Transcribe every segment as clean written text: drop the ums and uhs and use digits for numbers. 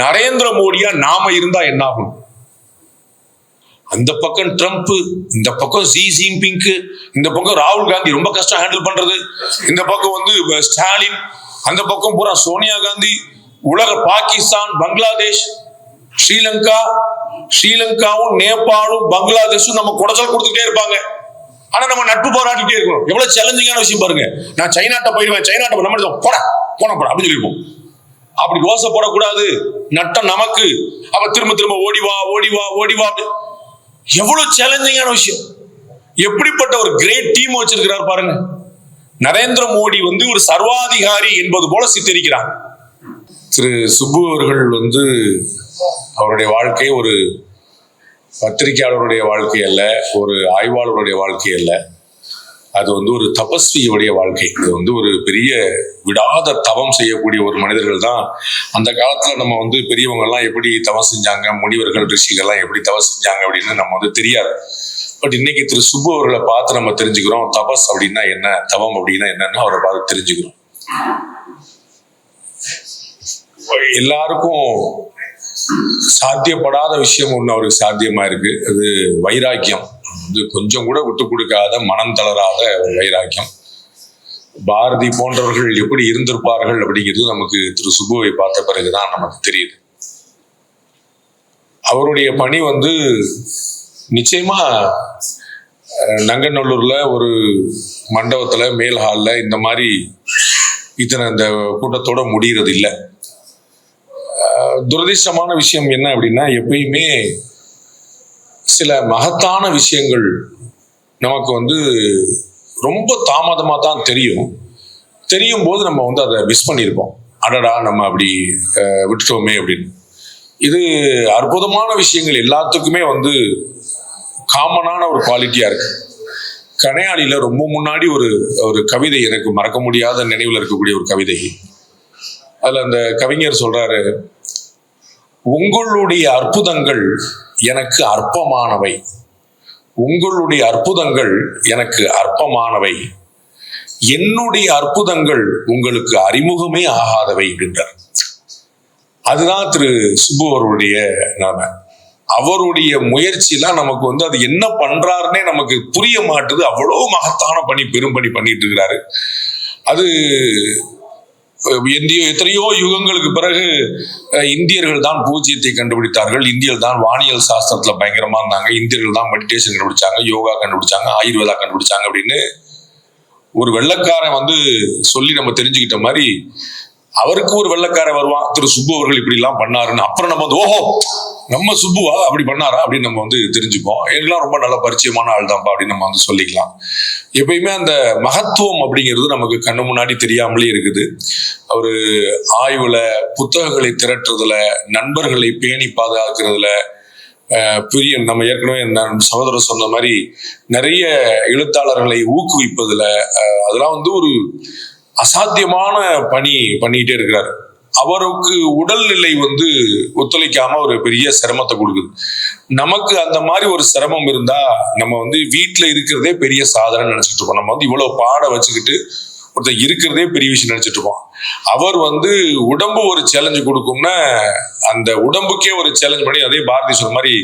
நரேந்திர மோடியா நாம இருந்தா என்ன ஆகும்? அந்த பக்கம் ட்ரம்ப், இந்த பக்கம் ஜி ஜின்பிங், இந்த பக்கம் ராகுல் காந்தி ரொம்ப கஷ்டம் ஹேண்டில் பண்றது, இந்த பக்கம் வந்து ஸ்டாலின், அந்த பக்கம் பூரா சோனியா காந்தி, உலக பாகிஸ்தான், பங்களாதேஷ், ஸ்ரீலங்காவும் நேபாளும் பங்களாதேஷும் நம்ம குடைச்சல் கொடுத்துட்டே இருப்பாங்க. ஆனா நம்ம நட்பு போராட்டிட்டே இருக்கணும். எவ்வளவு சேலஞ்சிங்கான விஷயம் பாருங்க. நான் சைனாட்ட போயிடுவேன், சைனாட்ட நம்ம போட அப்படின்னு சொல்லியிருப்போம். அப்படி ரோசை போடக்கூடாது, நட்டம் நமக்கு. அப்ப திரும்ப திரும்ப ஓடிவா எவ்வளவு சேலஞ்சிங்கான விஷயம். எப்படிப்பட்ட ஒரு கிரேட் டீம் வச்சிருக்கிறார் பாருங்க. நரேந்திர மோடி வந்து ஒரு சர்வாதிகாரி என்பது போல சித்தரிக்கிறார். திரு சுப்பு அவர்கள் வந்து அவருடைய வாழ்க்கை ஒரு பத்திரிகையாளருடைய வாழ்க்கை அல்ல, ஒரு ஆய்வாளருடைய வாழ்க்கை அல்ல. அது வந்து ஒரு தபஸ்வியுடைய வாழ்க்கை. அது வந்து ஒரு பெரிய விடாத தவம் செய்யக்கூடிய ஒரு மனிதர்கள் தான். அந்த காலத்துல நம்ம வந்து பெரியவங்க எல்லாம் எப்படி தவம் செஞ்சாங்க, முனிவர்கள் ரிஷிகள்லாம் எப்படி தவம் செஞ்சாங்க அப்படின்னு நம்ம வந்து தெரியாது. பட் இன்னைக்கு திரு சுப்பு அவர்களை பார்த்து நம்ம தெரிஞ்சுக்கிறோம். தபஸ் அப்படின்னா என்ன, தவம் அப்படின்னா என்னன்னு அவரை பார்த்து தெரிஞ்சுக்கிறோம். எல்லாருக்கும் சாத்தியப்படாத விஷயம் ஒண்ணு அவருக்கு சாத்தியமா இருக்கு. அது வைராக்கியம். அது கொஞ்சம் கூட விட்டு கொடுக்காத, மனம் தளராத வைராக்கியம். பாரதி போன்றவர்கள் எப்படி இருந்திருப்பார்கள் அப்படிங்கிறது நமக்கு திரு சுப்புவை பார்த்த பிறகுதான் நமக்கு தெரியுது. அவருடைய பணி வந்து நிச்சயமா நங்கநல்லூர்ல ஒரு மண்டபத்துல மேல் ஹால்ல இந்த மாதிரி இந்த கூட்டத்தோட முடிகிறது இல்லை. துரதிர்ஷ்டமான விஷயம் என்ன அப்படின்னா, எப்பயுமே சில மகத்தான விஷயங்கள் நமக்கு வந்து ரொம்ப தாமதமாக தான் தெரியும் போது நம்ம வந்து அதை மிஸ் பண்ணியிருப்போம். அடடா நம்ம அப்படி விட்டுட்டோமே அப்படின்னு. இது அற்புதமான விஷயங்கள் எல்லாத்துக்குமே வந்து காமனான ஒரு குவாலிட்டியா இருக்கு. கனையாளியில ரொம்ப முன்னாடி ஒரு கவிதை எனக்கு மறக்க முடியாத நினைவில் இருக்கக்கூடிய ஒரு கவிதை. அதுல அந்த கவிஞர் சொல்றாரு, உங்களுடைய அற்புதங்கள் எனக்கு அற்பமானவை, உங்களுடைய அற்புதங்கள் எனக்கு அற்பமானவை, என்னுடைய அற்புதங்கள் உங்களுக்கு அறிமுகமே ஆகாதவை அப்படின்றார். அதுதான் திரு சுப்பு அவருடைய நிலைமை. அவருடைய முயற்சியெல்லாம் நமக்கு வந்து அது என்ன பண்றாருன்னே நமக்கு புரிய மாட்டுது. அவ்வளோ மகத்தான பணி, பெரும்பணி பண்ணிட்டு இருக்கிறாரு. அது எத்தனையோ யுகங்களுக்கு பிறகு இந்தியர்கள் தான் பூஜ்ஜியத்தை கண்டுபிடித்தார்கள், இந்தியர்கள் தான் வானியல் சாஸ்திரத்துல பயங்கரமா இருந்தாங்க, இந்தியர்கள் தான் மெடிடேஷன் கண்டுபிடிச்சாங்க, யோகா கண்டுபிடிச்சாங்க, ஆயுர்வேதா கண்டுபிடிச்சாங்க அப்படின்னு ஒரு வெள்ளைக்காரன் வந்து சொல்லி நம்ம தெரிஞ்சுக்கிட்ட மாதிரி அவருக்கு ஒரு வெள்ளைக்காரன் வருவான், திரு சுப்பு அவர்கள் இப்படி எல்லாம் பண்ணாருன்னு. அப்புறம் நம்ம வந்து ஓஹோ நம்ம சுப்புவா அப்படி பண்ணாரா அப்படின்னு நம்ம வந்து தெரிஞ்சுப்போம். எல்லாம் ரொம்ப நல்ல பரிச்சயமான ஆள் தான்ப்பா அப்படின்னு நம்ம வந்து சொல்லிக்கலாம். எப்பயுமே அந்த மகத்துவம் அப்படிங்கிறது நமக்கு கண்ணு முன்னாடி தெரியாமலே இருக்குது. அவரு ஆய்வுல, புத்தகங்களை திரட்டுறதுல, நண்பர்களை பேணி பாதுகாக்கிறதுல, பெரிய நம்ம ஏற்கனவே சகோதரர் சொன்ன மாதிரி நிறைய எழுத்தாளர்களை ஊக்குவிப்பதுல, அதெல்லாம் வந்து ஒரு அசாத்தியமான பணி பண்ணிட்டே இருக்கிறாரு. அவருக்கு உடல்நிலை வந்து ஒத்துழைக்காம ஒரு பெரிய சிரமத்தை கொடுக்குது. நமக்கு அந்த மாதிரி ஒரு சிரமம் இருந்தா நம்ம வந்து வீட்டுல இருக்கிறதே பெரிய சாதனை நினைச்சிட்டு இருப்போம். நம்ம வந்து இவ்வளவு பாட வச்சுக்கிட்டு ஒருத்தர் இருக்கிறதே பெரிய விஷயம் நினைச்சிட்டு இருப்போம். அவர் வந்து உடம்பு ஒரு சேலஞ்சு கொடுக்கும்னா அந்த உடம்புக்கே ஒரு சேலஞ்ச் பண்ணி, அதே பாரதி சொன்ன மாதிரி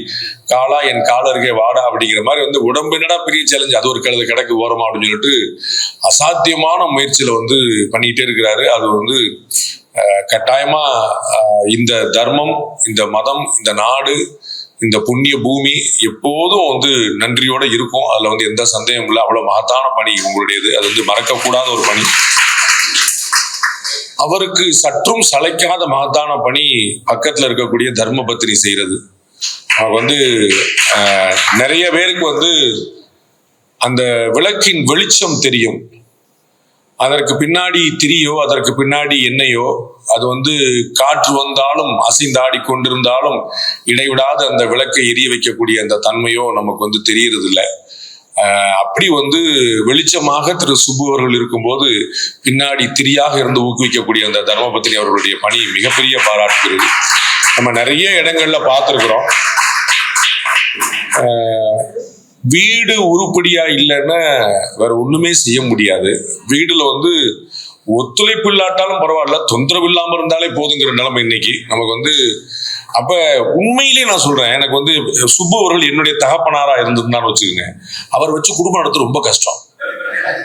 காலா என் காலருக்கே வாடா அப்படிங்கிற மாதிரி வந்து உடம்பு என்னடா பெரிய சேலஞ்சு, அது ஒரு கிடக்கு ஓரமா அப்படின்னு சொல்லிட்டு அசாத்தியமான முயற்சியில வந்து பண்ணிட்டே இருக்கிறாரு. அது வந்து கட்டாயமா இந்த தர்மம், இந்த மதம், இந்த நாடு, இந்த புண்ணிய பூமி எப்போதும் வந்து நன்றியோட இருக்கும். அதுல வந்து எந்த சந்தேகமும் இல்லை. அவ்வளவு மகத்தான பணி உங்களுடையது. அது வந்து மறக்கக்கூடாத ஒரு பணி. அவருக்கு சற்றும் சளைக்காத மகத்தான பணி பக்கத்துல இருக்கக்கூடிய தர்மபத்தினி செய்யறது. அவர் வந்து நிறைய பேருக்கு வந்து அந்த விளக்கின் வெளிச்சம் தெரியும். அதற்கு பின்னாடி திரியோ, அதற்கு பின்னாடி எண்ணெயோ, அது வந்து காற்று வந்தாலும் அசைந்தாடி கொண்டிருந்தாலும் இடைவிடாத அந்த விளக்கை எரிய வைக்கக்கூடிய அந்த தன்மையோ நமக்கு வந்து தெரியறது இல்லை. அப்படி வந்து வெளிச்சமாக திரு சுப்பு அவர்கள் இருக்கும்போது பின்னாடி திரியாக இருந்து ஊக்குவிக்கக்கூடிய அந்த தர்மபத்தினி அவர்களுடைய பணி மிகப்பெரிய பாராட்டுகிறது. நம்ம நிறைய இடங்கள்ல பார்த்திருக்கிறோம். வீடு உருப்படியா இல்லைன்னா வேற ஒண்ணுமே செய்ய முடியாது. வீடுல வந்து ஒத்துழைப்பு இல்லாட்டாலும் பரவாயில்ல, தொந்தரவு இல்லாம இருந்தாலே போதுங்கிற நிலைமை இன்னைக்கு நமக்கு வந்து. அப்ப உண்மையிலேயே நான் சொல்றேன், எனக்கு வந்து சுப்பு அவர்கள் என்னுடைய தகப்பனாரா இருந்திருந்தான்னு வச்சுக்கோங்க, அவர் வச்சு குடும்பம் நடத்த ரொம்ப கஷ்டம்.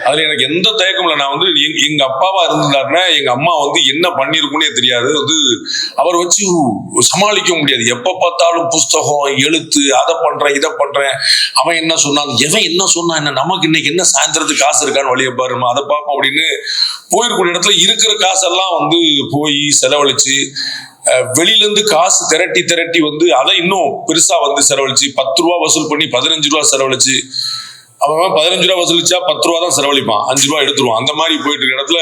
அதுல எனக்கு எந்த தயக்கமும் இல்லை. நான் வந்து எங்க அப்பாவா இருந்திருந்தாருன்னா எங்க அம்மா வந்து என்ன பண்ணிருக்குன்னே தெரியாது. வந்து அவர் வச்சு சமாளிக்க முடியாது. எப்ப பார்த்தாலும் புஸ்தகம், எழுத்து, அதை பண்றேன் இதை பண்றேன், அவன் என்ன சொன்னான், எவன் என்ன சொன்னான், என்ன நமக்கு இன்னைக்கு என்ன சாயந்தரத்துக்கு காசு இருக்கான்னு வழியை பாருமா, அதை பார்ப்போம் அப்படின்னு போயிருக்கூடிய இடத்துல இருக்கிற காசெல்லாம் வந்து போய் செலவழிச்சு, வெளியில இருந்து காசு திரட்டி வந்து அதை இன்னும் பெருசா வந்து செலவழிச்சு, 10 ரூபா வசூல் பண்ணி 15 ரூபா செலவழிச்சு, அவன் 15 ரூபா வசூலிச்சா 10 ரூபா தான் செலவழிப்பான், 5 ரூபா எடுத்துருவான். அந்த மாதிரி போயிட்டு இருக்க இடத்துல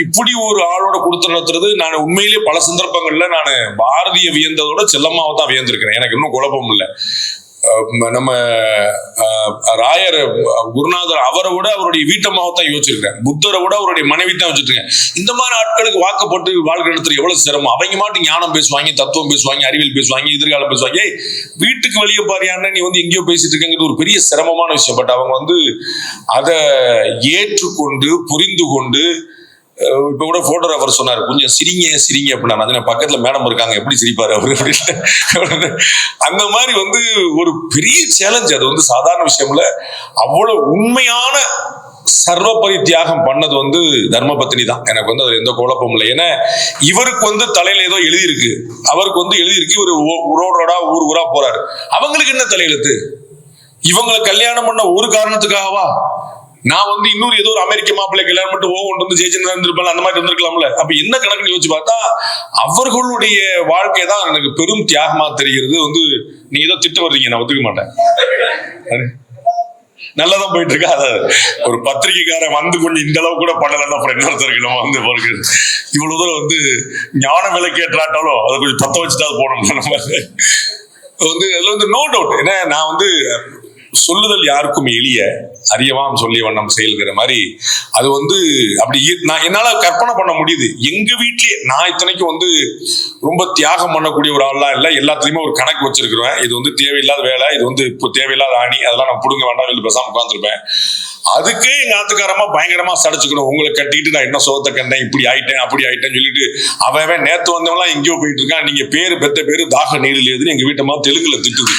இப்படி ஒரு ஆளோட கொடுத்து நடத்துறது, நான் உண்மையிலேயே பல சந்தர்ப்பங்கள்ல நான் பாரதிய வியந்ததோட செல்லம்மாவை தான் வியந்திருக்கிறேன். எனக்கு இன்னும் குழப்பம் இல்லை. நம்ம ராயர் குருநாதர் அவரை விட அவருடைய வீட்டம்மாவை தான் யோசிச்சிருக்கேன். புத்தரை விட அவருடைய மனைவி தான் வச்சுருக்கேன். இந்த மாதிரி ஆட்களுக்கு வாக்கப்பட்டு வாழ்க்கை நடத்துறது எவ்வளவு சிரமம். அவங்க மாட்டு ஞானம் பேசுவாங்க, தத்துவம் பேசுவாங்க, அறிவியல் பேசுவாங்க, எதிர்காலம் பேசுவாங்க. வீட்டுக்கு வெளியே பாரியான்னு நீ வந்து எங்கேயோ பேசிட்டு இருக்கங்கிறது ஒரு பெரிய சிரமமான விஷயம். பட் அவங்க வந்து அதை ஏற்றுக்கொண்டு புரிந்து கொண்டு, இப்ப கூட போட்டோகிராஃபர் சொன்னாரு, கொஞ்சம் சிரிங்க அப்படின்னா, பக்கத்துல மேடம் இருக்காங்க, எப்படி சிரிப்பாரு அவரு அப்படின்னு. அந்த மாதிரி வந்து ஒரு பெரிய சேலஞ்ச். அது வந்து சாதாரண விஷயம்ல. அவ்வளவு உண்மையான சர்வபரி தியாகம் பண்ணது வந்து தர்மபத்தினி தான். எனக்கு வந்து அது எந்த குழப்பமும் இல்லை. ஏன்னா இவருக்கு வந்து தலையில ஏதோ எழுதியிருக்கு, அவருக்கு வந்து எழுதியிருக்கு, ஒரு ரோடா ஊர் ஊரா போறாரு. அவங்களுக்கு என்ன தலையெழுத்து? இவங்களை கல்யாணம் பண்ண ஒரு காரணத்துக்காகவா? நான் வந்து இன்னொரு ஏதோ ஒரு அமெரிக்க மாப்பிள்ளை கல்யாணம் மட்டும் கொண்டு வந்து ஜெயிச்சு இருந்திருப்பேன், அந்த மாதிரி இருந்திருக்கலாம்ல. அப்ப என்ன கணக்குன்னு யோசிச்சு பார்த்தா அவர்களுடைய வாழ்க்கை தான் எனக்கு பெரும் தியாகமா தெரிகிறது. வந்து நீ ஏதோ திட்டு வர்றீங்க, நான் ஒத்துக்க மாட்டேன். நல்லாதான் போயிட்டு இருக்கா. ஒரு பத்திரிகைக்காரன் வந்து கொஞ்சம் இந்த அளவு கூட பண்ணலன்னா அப்புறம் இன்னொருத்தருக்கு நம்ம வந்து இவ்வளவு தூரம் வந்து ஞான விலை கேட்டாலும் அதை கொஞ்சம் பத்த வச்சுட்டாது போனோம் நம்ம வந்து. அதுல வந்து நோ டவுட். ஏன்னா நான் வந்து சொல்லுதல் யாருக்கும் எளிய, அறியவாம் சொல்லிய வண்ணம் செயல்கிற மாதிரி அது வந்து அப்படி நான் என்னால கற்பனை பண்ண முடியுது. எங்க வீட்லயே நான் இத்தனைக்கும் வந்து ரொம்ப தியாகம் பண்ணக்கூடிய ஒரு ஆள்லாம் இல்லை. எல்லாத்துலயுமே ஒரு கணக்கு வச்சிருக்கிறேன். இது வந்து தேவையில்லாத வேலை, இது வந்து இப்போ தேவையில்லாத ஆணி, அதெல்லாம் நான் புடுங்க வேண்டாம், வெளில பேசாம உட்காந்துருப்பேன். அதுக்கே எங்க ஆத்துக்காரமா பயங்கரமா சடைச்சுக்கணும். உங்களை கட்டிக்கிட்டு நான் என்ன சோத்தை கண்டேன், இப்படி ஆயிட்டேன் அப்படி ஆயிட்டேன்னு சொல்லிட்டு அவன் நேத்து வந்தவங்களாம் எங்கேயோ போயிட்டு இருக்கான். நீங்க பேரு பெத்த பேரு தாக நீரில் எதுன்னு எங்க வீட்டம்மா தெலுங்குல திட்டுது.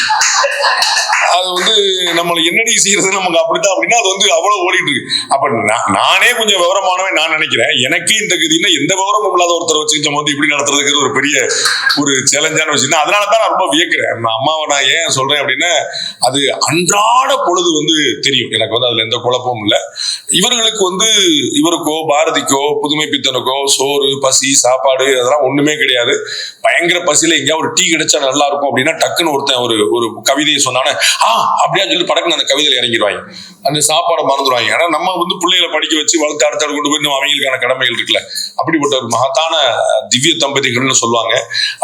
அது வந்து நம்மளை என்னடி செய்யறது, நமக்கு அப்படித்தான் அப்படின்னா அது வந்து அவ்வளவு ஓடிட்டு இருக்கு. அப்ப நானே கொஞ்சம் விவரமானவன் நான் நினைக்கிறேன். எனக்கு இந்த கதினா எந்த விவரமும் இல்லாத ஒருத்தர் வச்சுக்கிட்ட போது இப்படி நடத்துறதுக்கு ஒரு பெரிய ஒரு சேலஞ்சான விஷயம். அதனாலதான் நான் ரொம்ப வியக்கிறேன். அம்மாவை நான் ஏன் சொல்றேன் அப்படின்னா, அது அன்றாட பொழுது வந்து தெரியும் எனக்கு வந்து அதுல எந்த குழப்பமும் இல்லை. இவர்களுக்கு வந்து இவருக்கோ பாரதிக்கோ புதுமை பித்தனுக்கோ சோறு பசி சாப்பாடு அதெல்லாம் ஒண்ணுமே கிடையாது. பயங்கர பசியில எங்கேயா ஒரு டீ கிடைச்சா நல்லா இருக்கும் அப்படின்னா டக்குன்னு ஒருத்தன் ஒரு கவிதையை சொன்னானே அப்படியா சொல்லி படக்குன்னு அந்த கவிதையில இறங்கிடுவாங்க. அந்த சாப்பாடை மறந்துடுவாங்க. ஏன்னா நம்ம வந்து பிள்ளைகளை படிக்க வச்சு வளர்த்து அடுத்த கொண்டு போய் அவங்களுக்கான கடமைகள் இருக்குல்ல. அப்படிப்பட்ட ஒரு மகத்தான திவ்ய தம்பதிகள்னு சொல்லுவாங்க.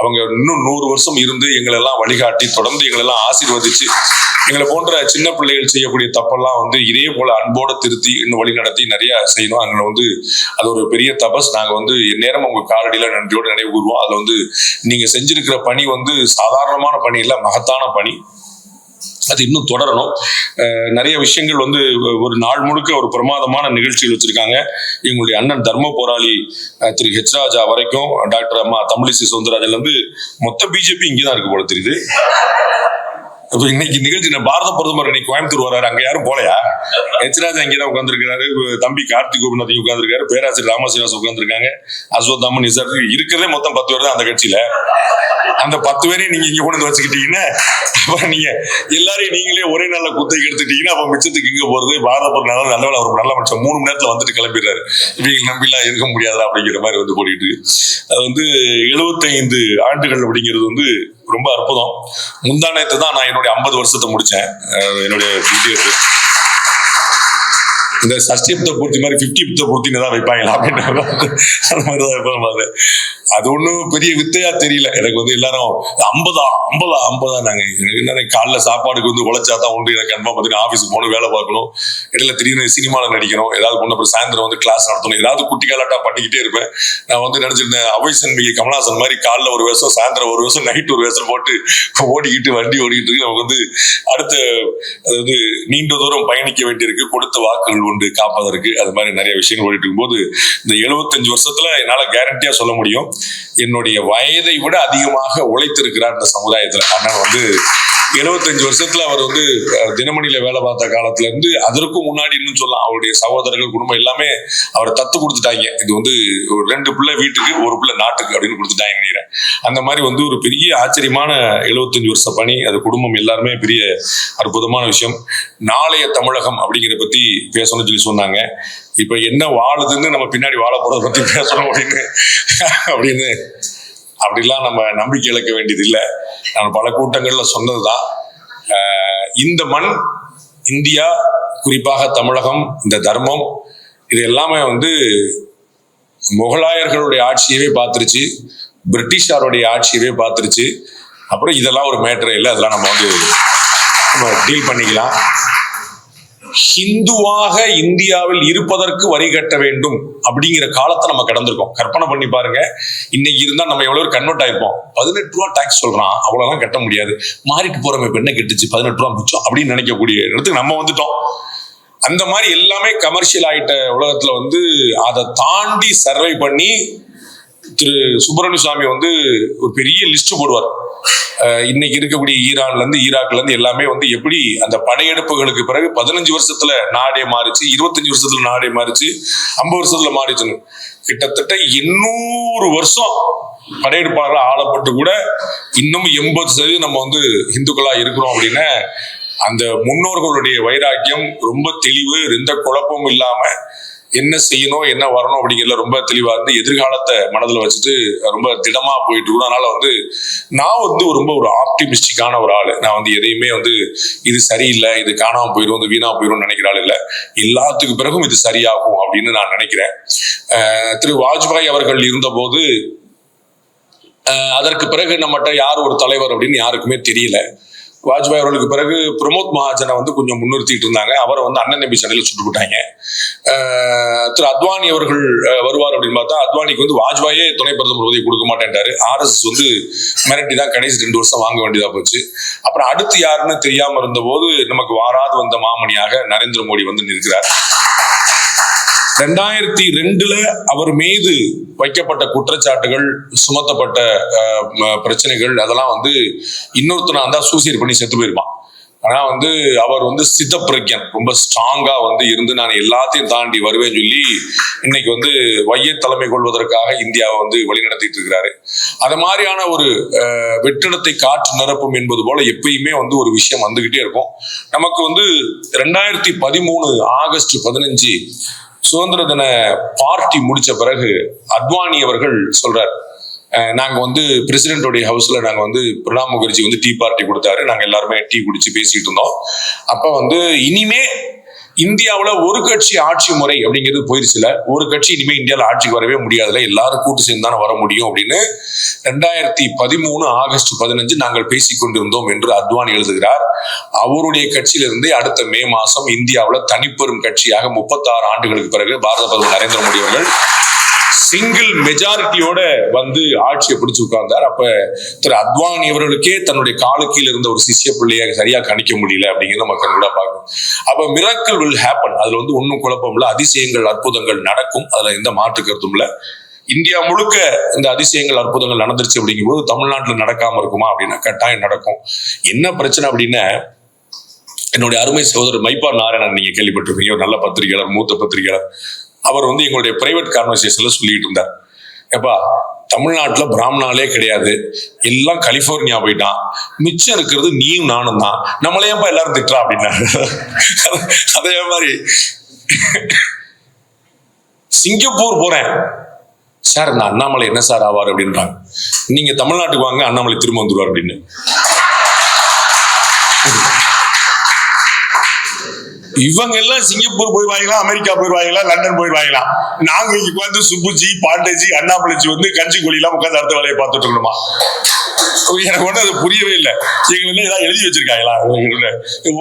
அவங்க இன்னும் 100 வருஷம் இருந்து எங்களை எல்லாம் வழிகாட்டி தொடர்ந்து எங்களை எல்லாம் ஆசீர்வதிச்சு எங்களை போன்ற சின்ன பிள்ளைகள் செய்யக்கூடிய தப்பெல்லாம் வந்து இதே போல அன்போட திருத்தி இன்னும் வழி நடத்தி நிறைய செய்யணும். அங்க வந்து அது ஒரு பெரிய தபஸ். நாங்க வந்து எந்நேரம் உங்க காலடியில நன்றியோடு நினைவு கூறுவோம். அதுல வந்து நீங்க செஞ்சிருக்கிற பணி வந்து சாதாரணமான பணி இல்லை, மகத்தான பணி. அது இன்னும் தொடரணும். நிறைய விஷயங்கள் வந்து ஒரு நாள் முழுக்க ஒரு பிரமாதமான நிகழ்ச்சிகள் வச்சிருக்காங்க. எங்களுடைய அண்ணன் தர்ம போராளி திரு ஹெச் ராஜா வரைக்கும் டாக்டர் அம்மா தமிழிசை சவுந்தரராஜன்ல இருந்து மொத்த பிஜேபி இங்கேதான் இருக்கு போல தெரியுது. இன்னைக்கு நிகழ்ச்சி பாரத பிரதமர் இன்னைக்கு கோயம்புத்தூர் வர்றாரு, அங்க யாரும் போலையா? ஹெச்ராஜா இங்கேதான் உட்காந்துருக்காரு, தம்பி கார்த்திக் கோபிநாத் உட்காந்துருக்காரு, பேராசிரியர் ராமசீனிவாஸ் உட்காந்துருக்காங்க, அஸ்வத்தாமன் நிசார் இருக்கிறதே மொத்தம் 10 பேர் தான் அந்த கட்சியில. அந்த 10 பேரையும் நீங்க இங்க கொண்டு வச்சுக்கிட்டீங்கன்னா அப்புறம் நீங்க எல்லாரையும் நீங்களே ஒரே நாள்ல குத்தைக்கு எடுத்துட்டீங்கன்னா அப்ப மிச்சத்துக்கு இங்க போறது. பாரத பிரதமர் நல்ல ஒரு நல்ல மனுஷன் 3 மணி நேரத்துல வந்துட்டு கிளம்பிடுறாரு. இவங்க நம்பிலாம் இருக்க முடியாதா அப்படிங்கிற மாதிரி வந்து போட்டிட்டு இருக்கு. அது வந்து 75 ஆண்டுகள் அப்படிங்கிறது வந்து ரொம்ப அற்புதம். முந்தானத்தை தான் நான் என்னுடைய 50 வருஷத்தை முடிச்சேன். என்னுடைய இந்த சஷ்டிப்த பூர்த்தி மாதிரி 50th பூர்த்தின்னு தான் வைப்பாங்களா அப்படின்ற அந்த மாதிரிதான் வைப்பாங்க. அது ஒன்றும் பெரிய வித்தையா தெரியல எனக்கு. வந்து எல்லாரும் 50 நாங்க என்ன காலைல சாப்பாடுக்கு வந்து உழைச்சாதான் உண்டு. எனக்கு கன்ஃபார்ம் பார்த்தீங்கன்னா ஆஃபீஸுக்கு போகணும், வேலை பார்க்கணும், இடையில திடீர்னு சினிமாவில் நடிக்கணும், ஏதாவது பொண்ணு அப்புறம் சாயந்தரம் வந்து கிளாஸ் நடத்தணும், ஏதாவது குட்டி காலாட்டா பண்ணிக்கிட்டே இருப்பேன். நான் வந்து நினைச்சிருந்தேன் அவைசன் மிக கமலாசன் மாதிரி காலைல ஒரு வேஷம், சாயந்தரம் ஒரு வேஷம், நைட் ஒரு வேஷம் போட்டு ஓடிக்கிட்டு வண்டி ஓடிக்கிட்டு இருக்கு. நமக்கு வந்து அடுத்த அதாவது நீண்ட தூரம் பயணிக்க வேண்டியிருக்கு. கொடுத்த வாக்குகள் உண்டு காப்பதற்கு. அது மாதிரி நிறைய விஷயங்கள் ஓடிட்டு இருக்கும்போது இந்த 75 வருஷத்துல என்னால கேரண்டியா சொல்ல முடியும், என்னுடைய வயதை விட அதிகமாக உழைத்திருக்கிறார் இந்த சமுதாயத்துல. அண்ணன் வந்து 75 வருஷத்துல அவர் வந்து தினமணியில வேலை பார்த்த காலத்துல இருந்து அதற்கும் முன்னாடி இன்னும் சொல்லலாம், அவருடைய சகோதரர்கள் குடும்பம் எல்லாமே அவரை தத்து கொடுத்துட்டாங்க. இது வந்து ஒரு 2 பிள்ளை வீட்டுக்கு 1 பிள்ளை நாட்டுக்கு அப்படின்னு கொடுத்துட்டாங்க நினைக்கிறேன். அந்த மாதிரி வந்து ஒரு பெரிய ஆச்சரியமான 75 வருஷ பணி. அது குடும்பம் எல்லாருமே பெரிய அற்புதமான விஷயம். நாளைய தமிழகம் அப்படிங்கிற பத்தி பேசணும்னு சொல்லி சொன்னாங்க. இப்ப என்ன வாழுதுன்னு நம்ம பின்னாடி வாழ போறதை பத்தி பேசணும் அப்படின்னு அப்படிலாம் நம்ம நம்பிக்கை இழக்க வேண்டியது இல்லை. நான் பல கூட்டங்கள்ல சொன்னதுதான், இந்த மண், இந்தியா, குறிப்பாக தமிழகம், இந்த தர்மம், இது எல்லாமே வந்து முகலாயர்களுடைய ஆட்சியவே பார்த்துருச்சு, பிரிட்டிஷாருடைய ஆட்சியவே பார்த்துருச்சு. அப்புறம் இதெல்லாம் ஒரு மேட்டரே இல்லை, அதெல்லாம் நம்ம டீல் பண்ணிக்கலாம். ஹிந்துவாக இந்தியாவில் இருப்பதற்கு வரி கட்ட வேண்டும் அப்படிங்கிற காலத்தை நம்ம கடந்திருக்கோம். கற்பனை பண்ணி பாருங்க, இன்னைக்கு இருந்தா நம்ம எவ்வளவு கன்வெர்ட் ஆயிருப்போம். 18 ரூபா டாக்ஸ் சொல்றான், அவ்வளவுதான் கட்ட முடியாது, மாறிட்டு போறோம், இப்ப என்ன கெட்டுச்சு, 18 ரூபா மிச்சம் அப்படின்னு நினைக்கக்கூடிய இடத்துக்கு நம்ம வந்துட்டோம். அந்த மாதிரி எல்லாமே கமர்ஷியல் ஆயிட்ட உலகத்துல வந்து அதை தாண்டி சர்வை பண்ணி திரு சுப்பிரமணிய சுவாமி வந்து ஒரு பெரிய லிஸ்ட் போடுவார். இன்னைக்கு இருக்கக்கூடிய ஈரான்ல இருந்து ஈராக்ல இருந்து எல்லாமே வந்து எப்படி அந்த படையெடுப்புகளுக்கு பிறகு 15 வருஷத்துல நாடே மாறிச்சு, 25 வருஷத்துல நாடே மாறிச்சு, 50 வருஷத்துல மாறிச்சுன்னு கிட்டத்தட்ட 800 வருஷம் படையெடுப்பாளர்கள் ஆளப்பட்டு கூட இன்னும் 80% நம்ம வந்து இந்துக்களா இருக்கிறோம் அப்படின்னு அந்த முன்னோர்களுடைய வைராக்கியம் ரொம்ப தெளிவு, எந்த குழப்பமும் இல்லாம என்ன செய்யணும் என்ன வரணும் அப்படிங்கிறதுல ரொம்ப தெளிவா இருந்து எதிர்காலத்தை மனதில் வச்சுட்டு ரொம்ப திடமா போயிட்டு இருக்கணும். அதனால வந்து நான் வந்து ரொம்ப ஒரு ஆப்டிமிஸ்டிக்கான ஒரு ஆளு. நான் வந்து எதையுமே வந்து இது சரியில்லை, இது காணாம போயிடும், இது வீணா போயிடும் நினைக்கிற ஆள் இல்லை. எல்லாத்துக்கு பிறகும் இது சரியாகும் அப்படின்னு நான் நினைக்கிறேன். திரு வாஜ்பாய் அவர்கள் இருந்தபோது அதற்கு பிறகு நம்மகிட்ட யார் ஒரு தலைவர் அப்படின்னு யாருக்குமே தெரியல. வாஜ்பாய் அவர்களுக்கு பிறகு பிரமோத் மகாஜனை வந்து கொஞ்சம் முன்னிறுத்திட்டு இருந்தாங்க. அவரை வந்து அண்ணன் தம்பி சண்டையில சுட்டு போட்டாங்க. திரு அத்வானி அவர்கள் வருவார் அப்படின்னு பார்த்தா அத்வானிக்கு வந்து வாஜ்பாயே துணை பிரதமர் உதவி கொடுக்க மாட்டேன்ட்டாரு. RSS வந்து மிரட்டி தான் கடைசி 2 வருஷம் வாங்க வேண்டியதா போச்சு. அப்புறம் அடுத்து யாருன்னு தெரியாம இருந்த போது நமக்கு வாராது வந்த மாமணியாக நரேந்திர மோடி வந்து நிற்கிறார். 2002 அவர் மீது வைக்கப்பட்ட குற்றச்சாட்டுகள், சுமத்தப்பட்ட பிரச்சனைகள் அதெல்லாம் வந்து இன்னொருத்தனா இருந்தா சூசைட் பண்ணி செத்து போயிருப்பான். ஆனா வந்து அவர் வந்து சித்த பிரக்யன், ரொம்ப ஸ்ட்ராங்கா வந்து இருந்து நான் எல்லாத்தையும் தாண்டி வருவேன்னு சொல்லி இன்னைக்கு வந்து வைய தலைமை கொள்வதற்காக இந்தியாவை வந்து வழிநடத்திட்டு இருக்கிறாரு. அது மாதிரியான ஒரு வெற்றிடத்தை காற்று நிரப்பும் என்பது போல எப்பயுமே வந்து ஒரு விஷயம் வந்துகிட்டே இருக்கும். நமக்கு வந்து 2013 ஆகஸ்ட் 15 சுதந்திர தின பார்ட்டி முடிச்ச பிறகு அத்வானி அவர்கள் சொல்றார், நாங்க வந்து பிரசிடென்டோடைய ஹவுஸ்ல நாங்க வந்து பிரணாப் முகர்ஜி வந்து டீ பார்ட்டி கொடுத்தாரு, நாங்க எல்லாருமே டீ குடிச்சு பேசிட்டு இருந்தோம். அப்ப வந்து இனிமே இந்தியாவுல ஒரு கட்சி ஆட்சி முறை அப்படிங்கிறது போயிருச்சுல, ஒரு கட்சி இனிமே இந்தியாவில் ஆட்சிக்கு வரவே முடியாதுல, எல்லாரும் கூட்டு சேர்ந்து தானே வர முடியும் அப்படின்னு 2013 ஆகஸ்ட் 15 நாங்கள் பேசிக் கொண்டிருந்தோம் என்று அத்வானி எழுதுகிறார். அவருடைய கட்சியிலிருந்து அடுத்த மே மாசம் இந்தியாவில் தனிப்பெரும் கட்சியாக 36 ஆண்டுகளுக்கு பிறகு பாரத பிரதமர் நரேந்திர மோடி அவர்கள் சிங்கிள் மெஜாரிட்டியோட வந்து ஆட்சியை பிடிச்சு உட்கார்ந்தார். அப்ப திரு அத்வானி அவர்களுக்கே தன்னுடைய காலுக்கீழ் இருந்த ஒரு சிஷ்ய பிள்ளையை சரியா கணிக்க முடியல அப்படிங்கிறத நம்ம கண்கூட பார்க்கணும். அப்ப மிராக்கிள் வில் ஹேப்பன், அதுல வந்து ஒன்னும் குழப்பம் இல்லை, அதிசயங்கள் அற்புதங்கள் நடக்கும், அதுல எந்த மாற்று கருத்தும் இல்லை. இந்தியா முழுக்க இந்த அதிசயங்கள் அற்புதங்கள் நடந்துருச்சு அப்படிங்கும் போது தமிழ்நாட்டில் நடக்காம இருக்குமா அப்படின்னா கட்டாயம் நடக்கும். என்ன பிரச்சனை அப்படின்னா, என்னுடைய அருமை சகோதரர் மைப்பார் நாராயணன் நீங்க கேள்விப்பட்டிருப்பீங்க, ஒரு நல்ல பத்திரிகையாளர், மூத்த பத்திரிகையாளர். அவர் வந்து எங்களுடைய பிரைவேட் கான்வர்சேஷன்ல சொல்லிட்டு இருந்தார், எப்பா தமிழ்நாட்டுல பிராமணாலே கிடையாது, எல்லாம் கலிபோர்னியா போயிட்டான், மிச்சம் இருக்கிறது நீயும் நானும் தான், நம்மளையப்பா எல்லாரும் திட்டுறா அப்படின்னாரு. அதே மாதிரி சிங்கப்பூர் போறேன் சார், இந்த அண்ணாமலை என்ன சார் ஆவார் அப்படின்றாங்க. நீங்க தமிழ்நாட்டுக்கு வாங்க, அண்ணாமலை திரும்ப வந்துருவார் அப்படின்னு. இவங்க எல்லாம் சிங்கப்பூர் போயிடுவாங்களா, அமெரிக்கா போயிடுவாங்களா, லண்டன் போயிடுவாங்களா, நாங்க இங்க வந்து சுப்புஜி, பாண்டேஜி, அண்ணாமலைஜி வந்து கஞ்சி கொலியெல்லாம் உட்காந்து அடுத்த வேலையை பார்த்துட்டு இருக்கணுமா? எனக்கு ஒண்ணு அது புரியவே இல்லை. எங்களுக்கு ஏதாவது எழுதி வச்சிருக்காங்களா?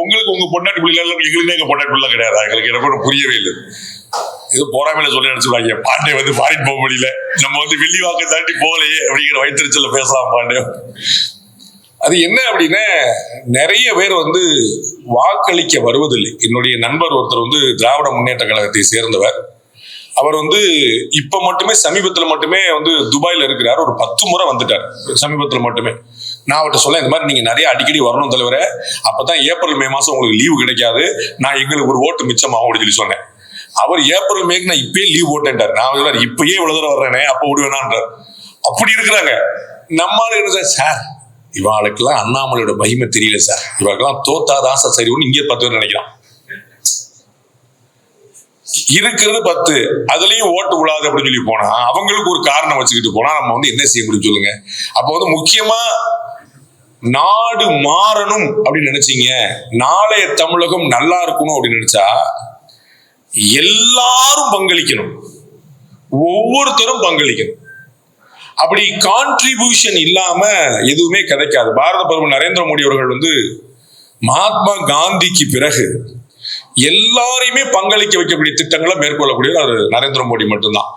உங்களுக்கு உங்க பொண்டாட்டி பிள்ளை, எங்களுக்கு எங்க பொண்டாட்டி பிள்ளை கிடையாது. எங்களுக்கு எனக்கு ஒண்ணு புரியவே இல்லை. இது போறாமையில சொல்லி நினைச்சுடுவாங்க, பாண்டே வந்து ஃபாரின் போக முடியல, நம்ம வந்து வெள்ளி வாக்கு தாண்டி போகலையே அப்படிங்கிற வயிற்றுச்சல பேசலாம் பாண்டே. அது என்ன அப்படின்னா, நிறைய பேர் வந்து வாக்களிக்க வருவதில்லை. என்னுடைய நண்பர் ஒருத்தர் வந்து திராவிட முன்னேற்ற கழகத்தை சேர்ந்தவர். அவர் வந்து இப்ப மட்டுமே சமீபத்துல மட்டுமே வந்து துபாயில இருக்கிறார். ஒரு 10 முறை வந்துட்டார் சமீபத்துல மட்டுமே. நான் அவர்கிட்ட சொல்ல, இந்த மாதிரி நீங்க நிறைய அடிக்கடி வரணும் தலைவரே, அப்பதான் ஏப்ரல் மே மாசம் உங்களுக்கு லீவு கிடைக்காது, நான் எங்களுக்கு ஒரு ஓட்டு மிச்சமாகும் அப்படின்னு சொல்லி சொன்னேன். அவர் ஏப்ரல் மேக்கு நான் இப்பயே லீவ் போட்டேன்ட்டார். நான் இப்பயே இவ்வளவு தூரம் வர்றேனே, அப்ப விடுவேனான்றார். அப்படி இருக்கிறாங்க. நம்மளால என்ன சார், இவாளுக்கெல்லாம் அண்ணாமலையோட மகிமை தெரியல சார், இவாளுக்கெல்லாம் தோத்தாதான் சார் சரி ஒண்ணு இங்கே 10 பேர் நினைக்கிறான். இருக்கிறது 10, அதுலயும் ஓட்டு விழாது அப்படின்னு சொல்லி போனா அவங்களுக்கு ஒரு காரணம் வச்சுக்கிட்டு போனா நம்ம வந்து என்ன செய்ய முடியும் சொல்லுங்க. அப்ப வந்து முக்கியமா நாடு மாறணும் அப்படின்னு நினைச்சீங்க, நாளைய தமிழகம் நல்லா இருக்கணும் அப்படின்னு நினைச்சா எல்லாரும் பங்களிக்கணும், ஒவ்வொருத்தரும் பங்களிக்கணும். அப்படி கான்ட்ரிபியூஷன் இல்லாம எதுவுமே கிடைக்காது. பாரத பிரதமர் நரேந்திர மோடி அவர்கள் வந்து மகாத்மா காந்திக்கு பிறகு எல்லாரையுமே பங்களிக்க வைக்கக்கூடிய திட்டங்களை மேற்கொள்ளக்கூடிய நரேந்திர மோடி மட்டும்தான்.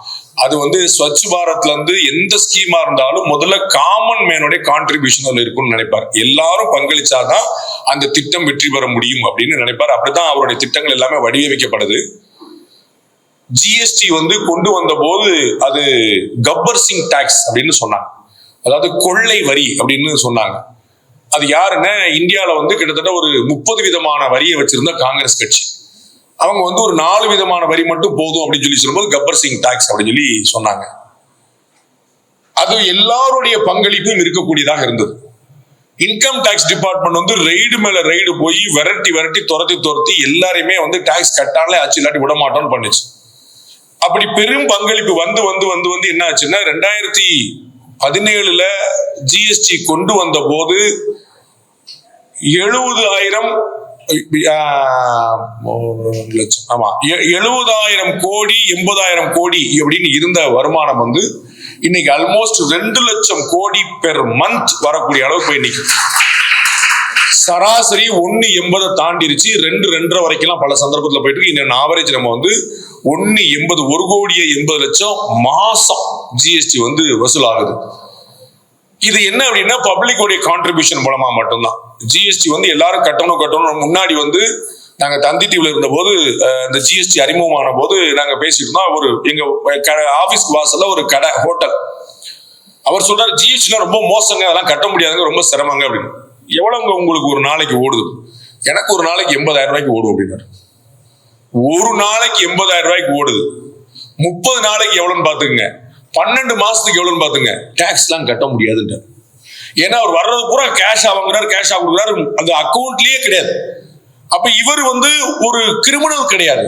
அது வந்து ஸ்வச் பாரத்ல இருந்து எந்த ஸ்கீமா இருந்தாலும் முதல்ல காமன் மேனுடைய கான்ட்ரிபியூஷன் அதுல இருக்கும்னு நினைப்பார். எல்லாரும் பங்களிச்சாதான் அந்த திட்டம் வெற்றி பெற முடியும் அப்படின்னு நினைப்பார். அப்படித்தான் அவருடைய திட்டங்கள் எல்லாமே வடிவமைக்கப்படுது. ஜிஎஸ்டி வந்து கொண்டு வந்த போது அது கப்பர் சிங் டாக்ஸ் அப்படின்னு சொன்னாங்க, அதாவது கொள்ளை வரி அப்படின்னு சொன்னாங்க. அது யாருன்னா, இந்தியாவில வந்து கிட்டத்தட்ட ஒரு 30 விதமான வரியை வச்சிருந்த காங்கிரஸ் கட்சி, அவங்க வந்து ஒரு 4 விதமான வரி மட்டும் போதும் அப்படின்னு சொல்லி சொல்லும்போது கப்பர் சிங் டாக்ஸ் அப்படின்னு சொல்லி சொன்னாங்க. அது எல்லாருடைய பங்களிப்பும் இருக்கக்கூடியதாக இருந்தது. இன்கம் டாக்ஸ் டிபார்ட்மெண்ட் வந்து ரெய்டு மேல ரெய்டு போய் விரட்டி துரத்தி எல்லாரையுமே வந்து டாக்ஸ் கட்டாலே ஆச்சு, இல்லாட்டி விட மாட்டோம்னு பண்ணுச்சு. அப்படி பெரும் பங்களிப்பு வந்து என்ன ஆச்சுன்னா, 2017 ஜிஎஸ்டி கொண்டு வந்த போது 70,000 கோடி 80,000 கோடி அப்படின்னு இருந்த வருமானம் வந்து இன்னைக்கு ஆல்மோஸ்ட் 2 லட்சம் கோடி பெர் மந்த் வரக்கூடிய அளவுக்கு போய் நிற்கும். சராசரி 1.80 தாண்டிருச்சு, 2.5 வரைக்கும் பல சந்தர்ப்பத்தில் போயிட்டு இருக்கு. இன்னும் ஆவரேஜ் நம்ம வந்து 1.80 1,80,00,000 மாசம் ஜிஎஸ்டி வந்து வசூலாகுது. இது என்ன அப்படின்னா, பப்ளிக்கோடைய கான்ட்ரிபியூஷன் மூலமா மட்டும்தான். ஜிஎஸ்டி வந்து எல்லாரும் கட்டணும். முன்னாடி வந்து நாங்க தந்தி டிவில இருந்த போது இந்த ஜிஎஸ்டி அறிமுகமான போது நாங்க பேசிட்டு இருந்தோம். ஒரு எங்க ஆபீஸ் வாசல்ல ஒரு கடை ஹோட்டல், அவர் சொல்றாரு ஜிஎஸ்டி ரொம்ப மோசங்க, அதெல்லாம் கட்ட முடியாதுங்க, ரொம்ப சிரமங்க அப்படின்னு. எவ்வளவுங்க உங்களுக்கு ஒரு நாளைக்கு ஓடுது? எனக்கு ஒரு நாளைக்கு 80,000 ரூபாய்க்கு ஓடும் அப்படின்னாரு. ஒரு நாளைக்கு 80,000 ரூபாய்க்கு ஓடுது. 30 நாளைக்கு எவ்வளவுன்னு பாத்துங்க, 12 மாசத்துக்கு எவ்வளவுன்னு பாத்துங்க. டாக்ஸ் எல்லாம் கட்ட முடியாதுன்னு. ஏன்னா அவர் வர்றது பூரா கேஷ் வாங்குறாரு, கேஷ் கொடுக்குறாரு, அந்த அக்கௌண்ட்லயே கிடையாது. அப்ப இவர் வந்து ஒரு கிரிமினல் கிடையாது,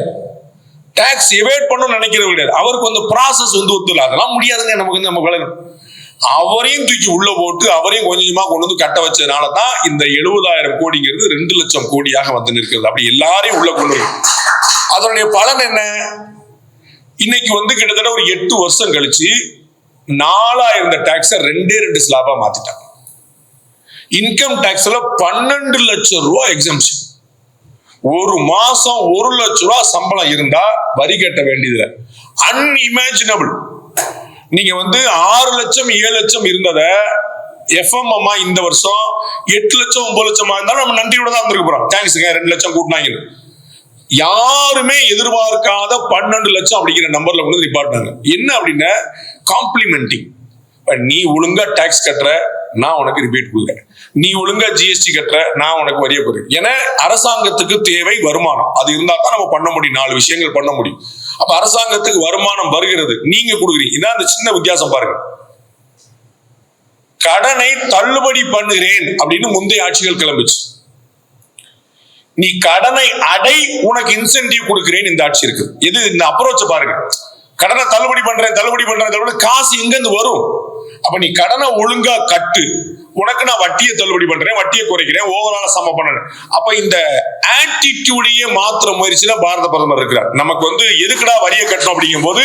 டாக்ஸ் எவேட் பண்ணணும்னு நினைக்கிறது கிடையாது. அவருக்கு வந்து ப்ராசஸ் வந்து ஒத்துல, அதெல்லாம் முடியாதுங்க நமக்கு வந்து, நம்ம வளரும். அவரையும் தூக்கி உள்ள போட்டு அவரையும் கொஞ்சமா கொண்டு வந்து கட்ட வச்சதுனாலதான் இந்த 70,000 கோடிங்கிறது 2 லட்சம் கோடியாக வந்து நிற்கிறது. அப்படி எல்லாரையும் உள்ள கொண்டு வரும். அதனுடைய பலன் என்ன? இன்னைக்கு வந்து கிட்டத்தட்ட ஒரு 8 வருஷம் கழிச்சு 4,000 இருந்த டாக்ஸ 2 ஸ்லாபா மாத்திட்டாங்க. இன்கம் டாக்ஸ்ல 12 லட்சம் ரூபாய் எக்ஸம்ஷன். ஒரு மாசம் 1 லட்சம் ரூபாய் சம்பளம் இருந்தா வரி கட்ட வேண்டியதுல அன்இமேஜினபிள். நீங்க வந்து 6 லட்சம் 7 லட்சம் இருந்தத எஃப்எம் இந்த வருஷம் 8 லட்சம் 9 லட்சமா இருந்தாலும் நம்ம நன்றியோட தான் இருந்திருக்க போறோம். தேங்க்ஸுங்க 2 லட்சம் கூட்டினாங்க. யாருமே எதிர்பார்க்காத 12 லட்சம் அப்படிங்கிற நம்பர்ல கொண்டு நிப்பாட்டினாங்க. என்ன அப்படின்னா காம்ப்ளிமெண்டிங். நீ ஒழுங்கா டாக்ஸ் கட்டுற, நான் உனக்கு ரிபேட் கொடுக்குறேன். நீ ஒழுங்கா ஜிஎஸ்டி கட்டுற, நான் உனக்கு வரிய போறேன். ஏன்னா அரசாங்கத்துக்கு தேவை வருமானம், அது இருந்தா தான் நம்ம பண்ண முடியும், 4 விஷயங்கள் பண்ண முடியும். அப்ப அரசாங்கத்துக்கு வருமானம் வருகிறது, நீங்க கொடுக்குறீங்க. இதான் அந்த சின்ன வித்தியாசம் பாருங்க. கடனை தள்ளுபடி பண்ணுகிறேன் அப்படின்னு முந்தைய ஆட்சிகள் கிளம்பிச்சு. நீ கடனை அடை, உனக்கு இன்சென்டிவ் கொடுக்கிறேன் இந்த ஆட்சி இருக்கு. எது இந்த அப்ரோச் பாருங்க. கடனை தள்ளுபடி பண்றேன், காசு எங்க இருந்து வரும்? அப்ப நீ கடனை ஒழுங்கா கட்டு, உனக்கு நான் வட்டியை தள்ளுபடி பண்றேன், வட்டியை குறைக்கிறேன், ஓவரால சம பண்ணேன். அப்ப இந்த ஆட்டிடியூடையே மாத்திர முயற்சியில பாரத பிரதமர் இருக்கிறார். நமக்கு வந்து எதுக்குடா வரியை கட்டணும் அப்படிங்கும் போது,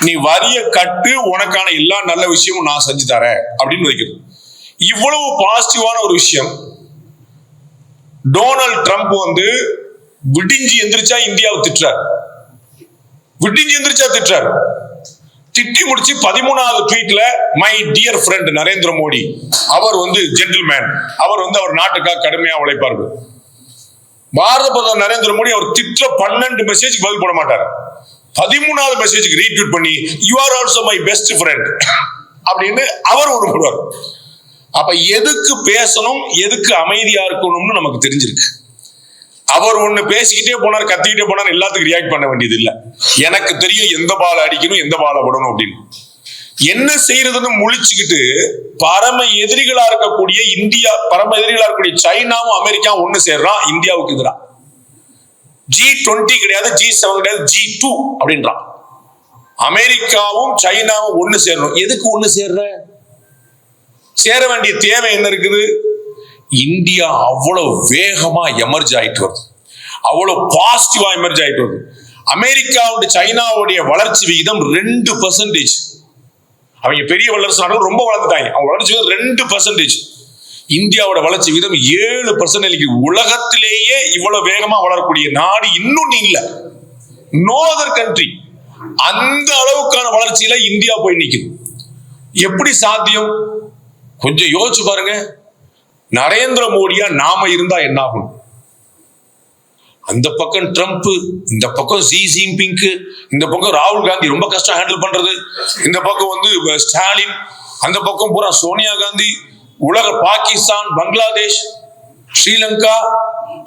நீ வரிய கட்டு, உனக்கான எல்லா நல்ல விஷயமும் நான் செஞ்சு தரேன் அப்படின்னு வைக்கிறது. இவ்வளவு பாசிட்டிவான ஒரு விஷயம். டொனால்ட் ட்ரம்ப் வந்து விடிஞ்சி எந்திரிச்சா இந்தியாவை திட்டுறார், விடிஞ்சி எந்திரிச்சா திட்டுறாரு. திட்டி முடிச்சு 13வது ட்வீட்ல my dear friend Narendra Modi, அவர் ஜென்டில்மேன், அவர் அவர் நாட்டுக்காக கடுமையா உழைப்பார்கள். பாரத பிரதமர் நரேந்திர மோடி அவர் திட்ல 12 மெசேஜ் பதில் போட மாட்டார். 13வது மெசேஜுக்கு ரீட்வீட் பண்ணி you are also my best friend அப்படின்னு அவர் ஒன்று போடுவார். அப்ப எதுக்கு பேசணும், எதுக்கு அமைதியா இருக்கணும்னு நமக்கு தெரிஞ்சிருக்கு. அவர் ஒண்ணு பேசிக்கிட்டே போனார், கத்திக்கிட்டே போனார், எல்லாத்துக்கும் ரியாக்ட் பண்ண வேண்டியது இல்ல. எனக்கு தெரியும் எந்த பால அடிக்கணும், எந்த பால போடணும் அப்படின்னு. என்ன செய்யறதுன்னு முழிச்சுக்கிட்டு பரம எதிரிகளா இருக்கக்கூடிய இந்தியா, பரம எதிரிகளா இருக்கக்கூடிய சைனாவும் அமெரிக்காவும் ஒண்ணு சேர்றான் இந்தியாவுக்கு எதிராக. G20 கிடையாது, G7 கிடையாது, G2 அப்படின்றான். அமெரிக்காவும் சைனாவும் ஒண்ணு சேரணும். எதுக்கு ஒண்ணு சேர வேண்டிய தேவை என்ன இருக்குது? இந்தியா அவ்வளவு வேகமா எமர்ஜ் ஆயிட்டு வருது, அவ்வளவு பாசிட்டிவா எமர்ஜ் ஆயிட்டு வருது. அமெரிக்காவுடைய சைனாவுடைய வளர்ச்சி விகிதம் 2%. அவங்க பெரிய வல்லரசு நாடுகள் ரொம்ப வளர்ந்துட்டாங்க, அவங்க வளர்ச்சி விகிதம் 2%. இந்தியாவோட வளர்ச்சி விகிதம் 7%. உலகத்திலேயே இவ்வளவு வேகமா வளரக்கூடிய நாடு இன்னும் இல்ல, நோ அதர் கண்ட்ரி. அந்த அளவுக்கான வளர்ச்சியில இந்தியா போய் நிக்குது. எப்படி சாத்தியம்? கொஞ்சம் யோசிச்சு பாருங்க. நரேந்திர மோடியா நாம இருந்தா என்ன ஆகும்? அந்த பக்கம் ட்ரம்ப், இந்த பக்கம் ஜி ஜின்பிங், இந்த பக்கம் ராகுல் காந்தி ரொம்ப கஷ்டம் ஹேண்டில் பண்றது, இந்த பக்கம் ஸ்டாலின், அந்த பக்கம் பூரா சோனியா காந்தி, உலக பாகிஸ்தான், பங்களாதேஷ்,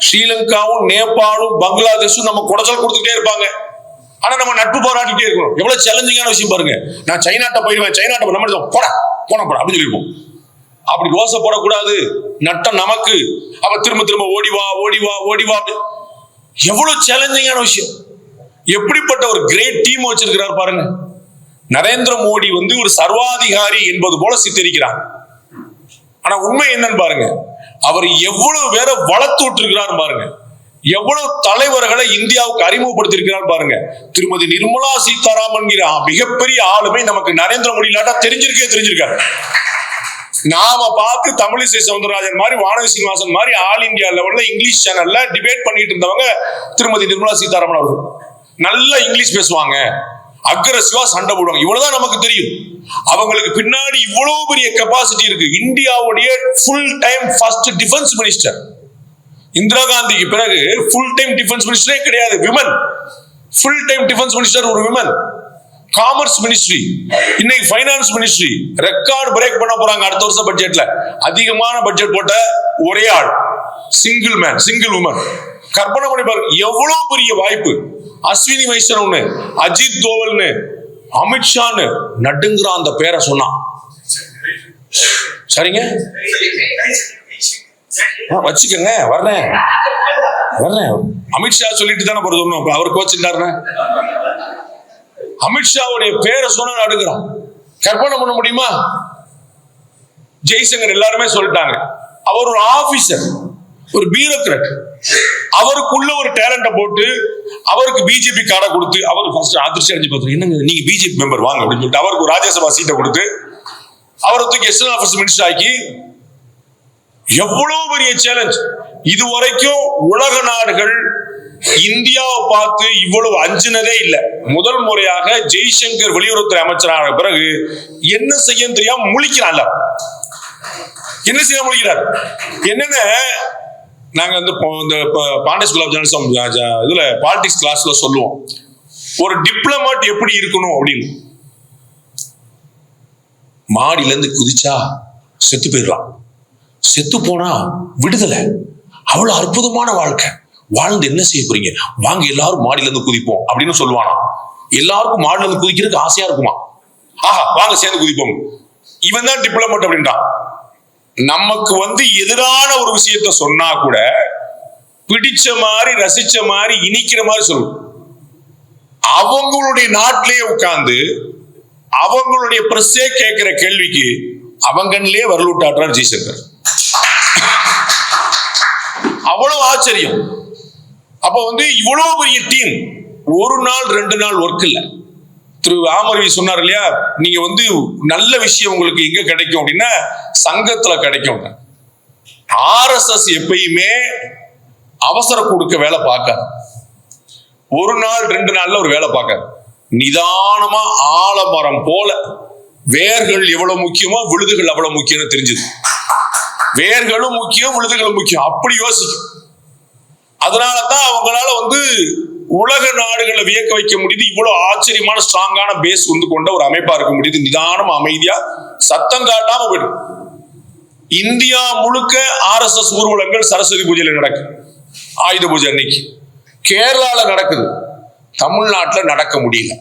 ஸ்ரீலங்காவும் நேபாளும் பங்களாதேஷும் நம்ம குடைச்சல் கொடுத்துட்டே இருப்பாங்க. ஆனா நம்ம நட்பு போராட்டிட்டே இருக்கணும். எவ்வளவு சேலஞ்சிங்கான விஷயம் பாருங்க. நான் சைனாட்ட போயிடுவேன், சைனாட்ட நம்ம போட அப்படின்னு சொல்லிருப்போம். அப்படி யோசை போடக்கூடாது, நட்டம் நமக்கு. அப்ப திரும்ப ஓடிவா எவ்வளவு சேலஞ்சிங்கான விஷயம். எப்படிப்பட்ட ஒரு கிரேட் டீம் வச்சிருக்கிறார் பாருங்க. நரேந்திர மோடி ஒரு சர்வாதிகாரி என்பது போல சித்தரிக்கிறார். ஆனா உண்மை என்னன்னு பாருங்க, அவர் எவ்வளவு பேரை வளர்த்து விட்டுருக்கிறார் பாருங்க, எவ்வளவு தலைவர்களை இந்தியாவுக்கு அறிமுகப்படுத்தி இருக்கிறார் பாருங்க. திருமதி நிர்மலா சீதாராமன் மிகப்பெரிய ஆளுமை நமக்கு நரேந்திர மோடி இல்லாட்டா தெரிஞ்சிருக்காரு. நாம பார்த்து தமிழிசை சவுந்தரராஜன் மாதிரி, வானதி சீனிவாசன் மாதிரி ஆல் இந்தியா லெவல்ல இங்கிலீஷ் சேனல்ல டிபேட் பண்ணிட்டு இருந்தவங்க திருமதி நிர்மலா சீதாராமன் அவர்கள். நல்லா இங்கிலீஷ் பேசுவாங்க, அக்ரஸிவா சண்டை போடுவாங்க, இவ்வளவுதான் நமக்கு தெரியும். அவங்களுக்கு பின்னாடி இவ்வளவு பெரிய கெபாசிட்டி இருக்கு. இந்தியாவுடைய full time first defence minister, Indira காந்திக்கு பிறகு ஃபுல் டைம் டிஃபென்ஸ் மினிஸ்டரே கிடையாது, women. Full time defence minister ஒரு விமன். காமர்ஸ் மினிஸ்ட்ரி, இன்னைக்கு ஃபைனான்ஸ் மினிஸ்ட்ரி ரெக்கார்ட் பிரேக் பண்ண போறாங்க அடுத்த வருஷம் பட்ஜெட்ல. அதிகமான பட்ஜெட் போட்ட ஒரே ஆள், சிங்கிள் மேன், சிங்கிள் உமன். கற்பனை பண்ணி பாருங்க, எவ்வளவு பெரிய வாய்ப்பு. அஸ்வினி வைஷ்ணவ், அஜித் தோவல்னு, அமித்ஷான்னு நடுங்கிற அந்த பேரை சொன்னான். சரிங்க, வச்சுக்கங்க, வர்றேன். அமித்ஷா சொல்லிட்டு தானே சொன்னோம், அவர் கோச்சிட்டாருன்னு. அமித்ஷாவுடைய பேரை சொன்ன நடுங்கிறான். கற்பனை பண்ண முடியுமா? ஜெய்சங்கர் எல்லாருமே சொல்லிட்டாங்க, அவர் ஒரு ஆபீசர், ஒரு பியூரோக்ராட். அவருக்குள்ள ஒரு டேலண்ட போட்டு அவருக்கு பிஜேபி கார்டை கொடுத்து அவர் ஃபர்ஸ்ட் அதிர்ச்சி அடைஞ்சு பார்த்து, என்னங்க நீங்க பிஜேபி மெம்பர் வாங்க அப்படின்னு சொல்லிட்டு அவருக்கு ஒரு ராஜ்யசபா சீட்டை கொடுத்து அவரை தூக்கி எக்ஸ்டர்னல் அஃபேர்ஸ் மினிஸ்டர் ஆக்கி, எவ்வளவு பெரிய சேலஞ்ச். இதுவரைக்கும் உலக நாடுகள் இந்தியாவை பார்த்து இவ்வளவு அஞ்சினதே இல்லை. முதல் முறையாக ஜெய்சங்கர் வெளியுறவுத்துறை அமைச்சரான பிறகு என்ன செய்ய தெரியாம முழிக்கிறான். என்ன செய்ய முழிக்கிறார்? என்னன்னு நாங்க பாண்டே ஸ்கூல் ஆஃப் ஜர்னலிசம் இதுல பாலிடிக்ஸ் கிளாஸ்ல சொல்லுவோம், ஒரு டிப்ளமேட் எப்படி இருக்கணும் அப்படின்னு. மாடியில இருந்து குதிச்சா செத்து போயிடலாம், செத்து போனா விடுதலை. அவ்வளவு அற்புதமான வாழ்க்கை. வாழ்ந்து என்ன செய்ய போறீங்க? வாங்க எல்லாரும் மாடியில இருந்து குதிப்போம் அப்படின்னு சொல்லுவானா. எல்லாருக்கும் மாடியில இருந்து குதிக்கிறதுக்கு ஆசையா இருக்குமா? ஆஹா வாங்க சேர்ந்து குதிப்போம். இவன் தான் டிப்ளமேட் அப்படின்றான். நமக்கு எதிரான ஒரு விஷயத்த சொன்னா கூட பிடிச்ச மாதிரி, ரசிச்ச மாதிரி, இனிக்கிற மாதிரி சொல்லும். அவங்களுடைய நாட்டிலேயே உட்கார்ந்து அவங்களுடைய பிரஸ்ஸே கேட்கிற கேள்விக்கு அவங்கன்லயே வரலூட்டாற்றார் ஜெய்சங்கர். அவ்வளவு ஆச்சரியம். அப்ப இவ்வளவு பெரிய டீம், ஒரு நாள் 2 நாள் ஒர்க் இல்ல. திரு ஆமரவி சொன்னார் இல்லையா, நீங்க நல்ல விஷயம் உங்களுக்கு எங்க கிடைக்கும் அப்படின்னா சங்கத்துல கிடைக்கும். ஆர்எஸ்எஸ் எப்பயுமே அவசர கொடுக்க வேலை பார்க்காது. ஒரு நாள் 2 நாள்ல ஒரு வேலை பார்க்காது. நிதானமா ஆலமரம் போல வேர்கள் எவ்வளவு முக்கியமோ விழுதுகள் அவ்வளவு முக்கியம்னு தெரிஞ்சது. வேர்களும் முக்கியம், விழுதுகளும் முக்கியம், அப்படி யோசிக்கும். அதனாலதான் அவங்களால உலக நாடுகளை வியக்க வைக்க முடியுது. இவ்வளவு ஆச்சரியமான ஸ்ட்ராங்கான பேஸ் கொண்ட ஒரு அமைப்பா இருக்க முடியுது. நிதானம், அமைதியா, சத்தம் காட்டாம போயிடும். இந்தியா முழுக்க RSS ஊர்வலங்கள் சரஸ்வதி பூஜையில நடக்குது, ஆயுத பூஜை அன்னைக்கு. கேரளால நடக்குது, தமிழ்நாட்டுல நடக்க முடியல.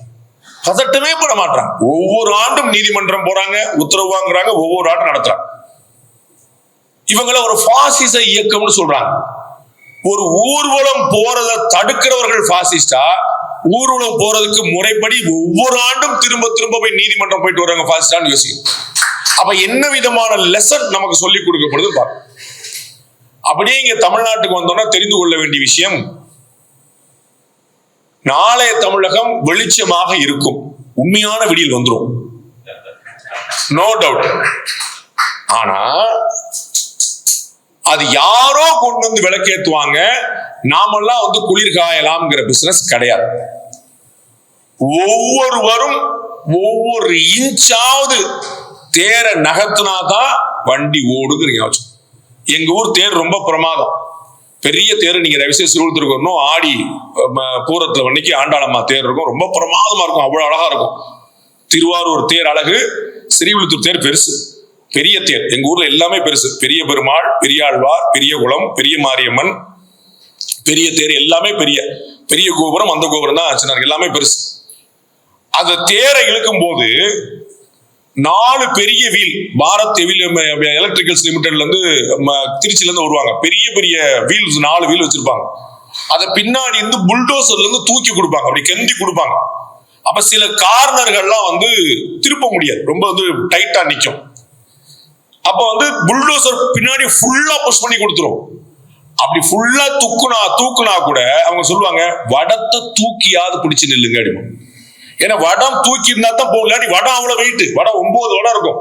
பதட்டமே பட மாட்டாங்க. ஒவ்வொரு ஆண்டும் நீதிமன்றம் போறாங்க, உத்தரவு வாங்குறாங்க, ஒவ்வொரு ஆண்டும் நடத்துறாங்க. இவங்கள ஒரு பாசிச இயக்கம்னு சொல்றாங்க. ஒரு ஊர்வலம் போறதை தடுக்கிறவர்கள் பாசிஸ்டா, ஊர்வலம் போறதுக்கு முறைப்படி ஒவ்வொரு ஆண்டும் திரும்ப திரும்ப போய் நீதிமன்றம் போயிட்டு வர்றாங்க பாசிஸ்டான்னு யோசிக்கும். அப்ப என்ன விதமான லெசன் நமக்கு சொல்லிக் கொடுக்கப்படுது பாருங்க. அப்படியே இங்க தமிழ்நாட்டுக்கு வந்தோம்னா தெரிந்து கொள்ள வேண்டிய விஷயம், நாளைய தமிழகம் வெளிச்சமாக இருக்கும், உண்மையான விடியல் வந்துடும், நோ டவுட். ஆனா அது யாரோ கொண்டு வந்து விளக்கேத்துவாங்க, நாமெல்லாம் குளிர் காயலாம்ங்கிற பிசினஸ் கிடையாது. ஒவ்வொருவரும் ஒவ்வொரு இன்ச்சாவது தேரை நகர்த்தினாதான் வண்டி ஓடுங்கிறீங்க. எங்க ஊர் தேர் ரொம்ப பிரமாதம், பெரிய தேர். நீங்க ரவிசே சிறுவலத்துக்கு வரணும், ஆடி பூரத்துல அன்னைக்கு ஆண்டாளம்மா தேர் இருக்கும், ரொம்ப பிரமாதமா இருக்கும், அவ்வளவு அழகா இருக்கும். திருவாரூர் தேர் அழகு, ஸ்ரீவில்லிபுத்தூர் தேர் பெருசு, பெரிய தேர். எங்க ஊர்ல எல்லாமே பெருசு. பெரிய பெருமாள், பெரியாழ்வார், பெரிய குளம், பெரிய மாரியம்மன், பெரிய தேர், எல்லாமே பெரிய பெரிய கோபுரம். அந்த கோபுரம் தான் ஆச்சுனார், எல்லாமே பெருசு. அந்த தேரை இழுக்கும் போது 4 பெரிய வீல், பாரத் எலக்ட்ரிக்கல்ஸ் லிமிடெட்ல இருந்து திருச்சியில இருந்து வருவாங்க, பெரிய பெரிய வீல்ஸ், 4 வீல் வச்சிருப்பாங்க. அதை பின்னாடி புல்டோசர்ல இருந்து தூக்கி கொடுப்பாங்க, அப்படி கெந்தி கொடுப்பாங்க. அப்ப சில கார்னர்கள்லாம் திருப்ப முடியாது, ரொம்ப டைட்டா நிக்கும். அப்ப புல்டோசர் பின்னாடி ஃபுல்லா புஷ் பண்ணி கொடுத்துரும். அப்படி ஃபுல்லா தூக்குனா கூட அவங்க சொல்லுவாங்க, வடத்தை தூக்கியாவது பிடிச்சு நில்லுங்க அப்படிமா. ஏன்னா வடம் தூக்கி இருந்தா தான் போகும், இல்லாட்டி வடம் அவ்வளவு வெயிட், வடம் 9 வடம் இருக்கும்.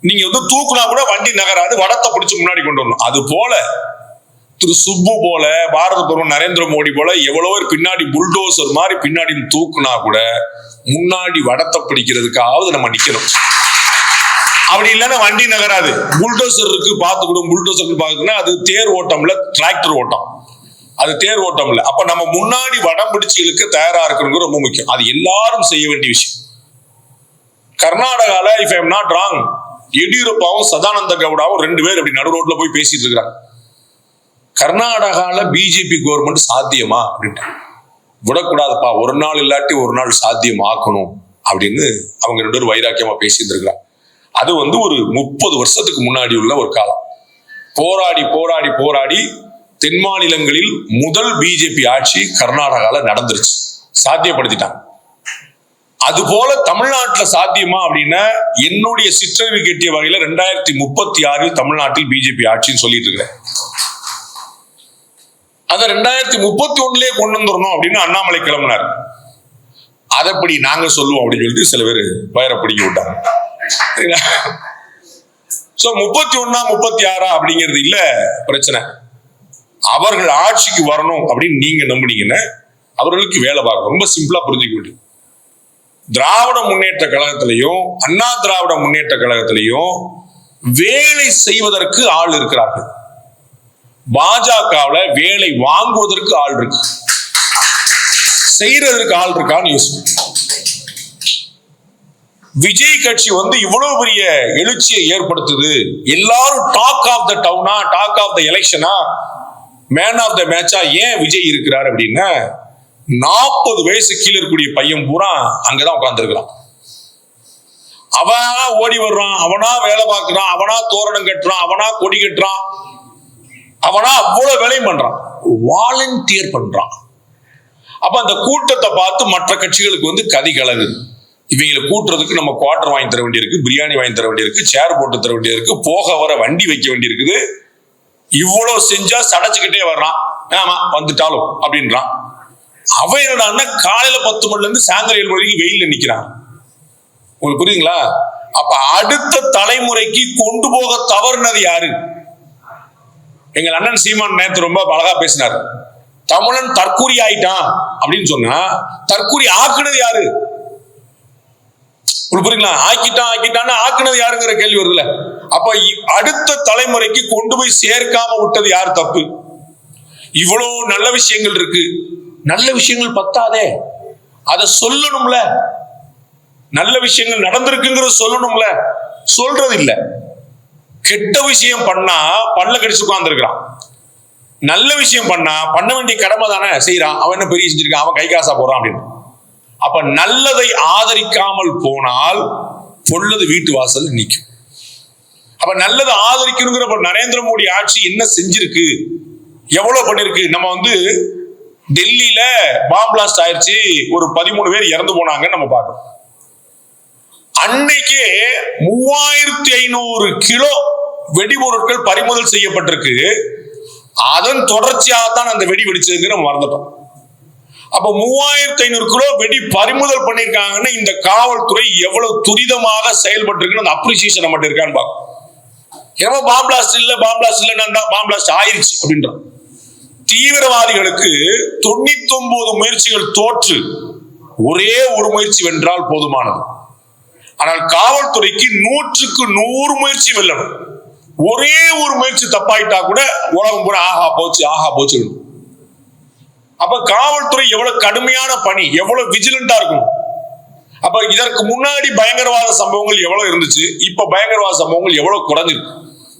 நீங்க தூக்குனா கூட வண்டி நகராது, வடத்தை பிடிச்சு முன்னாடி கொண்டு வரணும். அது போல திரு சுப்பு போல, பாரத பிரதமர் நரேந்திர மோடி போல எவ்வளவு பின்னாடி புல்டோசர் மாதிரி பின்னாடி தூக்குனா கூட முன்னாடி வடத்தை பிடிக்கிறதுக்காவது நம்ம நிக்கணும். அப்படி இல்லைன்னா வண்டி நகராது. புல்டோசர் இருக்கு பார்த்துக்கிடும், புல்டோசர் பார்த்துன்னா அது தேர் ஓட்டம்ல, டிராக்டர் ஓட்டம், அது தேர் ஓட்டம் இல்ல. அப்ப நம்ம முன்னாடி வடம் பிடிச்சு இழுக்க தயாரா இருக்கணும், ரொம்ப முக்கியம். அது எல்லாரும் செய்ய வேண்டிய விஷயம். கர்நாடகால if I am not wrong, எடியூரப்பாவும் சதானந்த கவுடாவும் 2 பேர் அப்படி நடு ரோட்ல போய் பேசிட்டு இருக்கிறாங்க. கர்நாடகால பிஜேபி கவர்மெண்ட் சாத்தியமா அப்படின்ட்டு, விடக்கூடாதுப்பா, ஒரு நாள் இல்லாட்டி ஒரு நாள் சாத்தியம் ஆக்கணும் அப்படின்னு அவங்க 2 பேரும் வைராக்கியமா பேசிட்டு இருக்கிறாங்க. அது ஒரு 30 வருஷத்துக்கு முன்னாடி உள்ள ஒரு காலம். போராடி போராடி போராடி தென் மாநிலங்களில் முதல் பிஜேபி ஆட்சி கர்நாடகால நடந்துருச்சு, சாத்தியப்படுத்திட்டாங்க. அது போல தமிழ்நாட்டுல சாத்தியமா அப்படின்னா, என்னுடைய சிற்றறிவு கேட்டிய வகையில 2036 தமிழ்நாட்டில் பிஜேபி ஆட்சின்னு சொல்லிட்டு இருக்கிறேன். அதை 2031 கொண்டு வந்துடணும் அப்படின்னு அண்ணாமலை கிளம்பினார். அதைப்படி நாங்க சொல்லுவோம் அப்படின்னு சொல்லிட்டு சில பேர் வயரப்படிக்க விட்டாங்க. 31 36 அப்படிங்கிறது இல்ல பிரச்சனை. அவர்கள் ஆட்சிக்கு வரணும் அப்படின்னு நீங்க நம்புனீங்கன்னா அவர்களுக்கு வேலை பார்க்கணும். ரொம்ப சிம்பிளா புரிஞ்சுக்க வேண்டியது. திராவிட முன்னேற்ற கழகத்திலையும் அண்ணா திராவிட முன்னேற்ற கழகத்திலையும் வேலை செய்வதற்கு ஆள் இருக்கிறார்கள். பாஜகவுல வேலை வாங்குவதற்கு ஆள் இருக்கு, செய்யறதற்கு ஆள் இருக்கான்னு யோசிச்சு. விஜய் கட்சி இவ்வளவு பெரிய எழுச்சியை ஏற்படுத்துது, எல்லாரும் டாக் ஆஃப் த டவுனா, டாக் ஆஃப் த எலெக்ஷனா, மேன் ஆஃப் த மேட்சா ஏன் விஜய் இருக்கிறார் அப்படின்னா, 40 வயசு கீழே இருக்கக்கூடிய பையன் பூரா அங்கதான் உட்கார்ந்து இருக்கிறான். அவனா ஓடி வர்றான், அவனா வேலை பார்க்கிறான், அவனா தோரணம் கட்டுறான், அவனா கொடி கட்டுறான், அவனா அவ்வளவு வேலையும் பண்றான், வாலண்டியர் பண்றான். அப்ப அந்த கூட்டத்தை பார்த்து மற்ற கட்சிகளுக்கு கதி கலகுது. இவங்களை கூட்டுறதுக்கு நம்ம குவார்டர் வாங்கி தர வேண்டியிருக்கு, பிரியாணி வாங்கி தர வேண்டியிருக்கு, சேர் போட்டு தர வேண்டியிருக்கு, போக வர வண்டி வைக்க வேண்டியிருக்குது. இவ்வளவு செஞ்சா சடைச்சுக்கிட்டே வர்றான், ஆமா வந்துட்டாலும் அப்படின்றான். அவன் என்னடான்னா காலையில 10 மணில இருந்து சாயந்தரம் 7 மணிக்கு வெயில்ல நிக்கிறான். உங்களுக்கு புரியுதுங்களா? அப்ப அடுத்த தலைமுறைக்கு கொண்டு போக தவறுனது யாரு? எங்க அண்ணன் சீமான் நேத்து ரொம்ப அழகா பேசினார். தமிழன் தற்கூரி ஆயிட்டான் அப்படின்னு சொன்னா, தற்கூரி ஆக்குனது யாரு? புரியுங்களா? ஆக்கிட்டான்னு ஆக்குனது யாருங்கிற கேள்வி வருதுல. அப்ப அடுத்த தலைமுறைக்கு கொண்டு போய் சேர்க்காம விட்டது யார் தப்பு? இவ்வளவு நல்ல விஷயங்கள் இருக்கு, நல்ல விஷயங்கள் பத்தாதே, அதை சொல்லணும்ல. நல்ல விஷயங்கள் நடந்திருக்குங்கிற சொல்லணும்ல, சொல்றது இல்ல. கெட்ட விஷயம் பண்ணா பல்ல கடிச்சு உட்கார்ந்து இருக்கிறான், நல்ல விஷயம் பண்ணா பண்ண வேண்டிய கடமை தானே செய்யறான். அவன் என்ன பெரிய செஞ்சிருக்கான், அவன் கை காசா போறான் அப்படின்னு. அப்ப நல்லதை ஆதரிக்காமல் போனால் பொல்லது வீட்டு வாசல் நிற்கும். அப்ப நல்லதை ஆதரிக்கணுங்கிற நரேந்திர மோடி ஆட்சி என்ன செஞ்சிருக்கு, எவ்வளவு பண்ணிருக்கு. நம்ம டெல்லியில பாம் பிளாஸ்ட் ஆயிடுச்சு, ஒரு 13 பேர் இறந்து போனாங்கன்னு நம்ம பார்க்கணும். அன்னைக்கே 3500 கிலோ வெடிபொருட்கள் பறிமுதல் செய்யப்பட்டிருக்கு. அதன் தொடர்ச்சியாகத்தான் அந்த வெடி வெடிச்சதுக்கு நம்ம மறந்துட்டோம். அப்ப 3500 கிலோ வெடி பறிமுதல் பண்ணிருக்காங்கன்னு இந்த காவல்துறை எவ்வளவு துரிதமாக செயல்பட்டு இருக்கு, அந்த அப்ரிசியேஷன் நம்மகிட்ட இருக்கான்னு பார்க்கணும். ஏன்னா பாம் பிளாஸ்ட் இல்ல பாம் பிளாஸ்ட் ஆயிருச்சு அப்படின்றான். தீவிரவாதிகளுக்கு 99 முயற்சிகள் தோற்று ஒரே ஒரு முயற்சி வென்றால் போதுமானது. ஆனால் காவல்துறைக்கு 100க்கு 100 முயற்சி வெல்லணும். ஒரே ஒரு முயற்சி தப்பாயிட்டா கூட உலகம் பூரா ஆஹா போச்சு. அப்ப காவல்துறை எவ்வளவு கடுமையான பணி, எவ்வளவு விஜிலண்டா இருக்கும். அப்ப இதற்கு முன்னாடி பயங்கரவாத சம்பவங்கள் எவ்வளவு இருந்துச்சு, இப்ப பயங்கரவாத சம்பவங்கள் எவ்வளவு குறைஞ்சிருக்கு.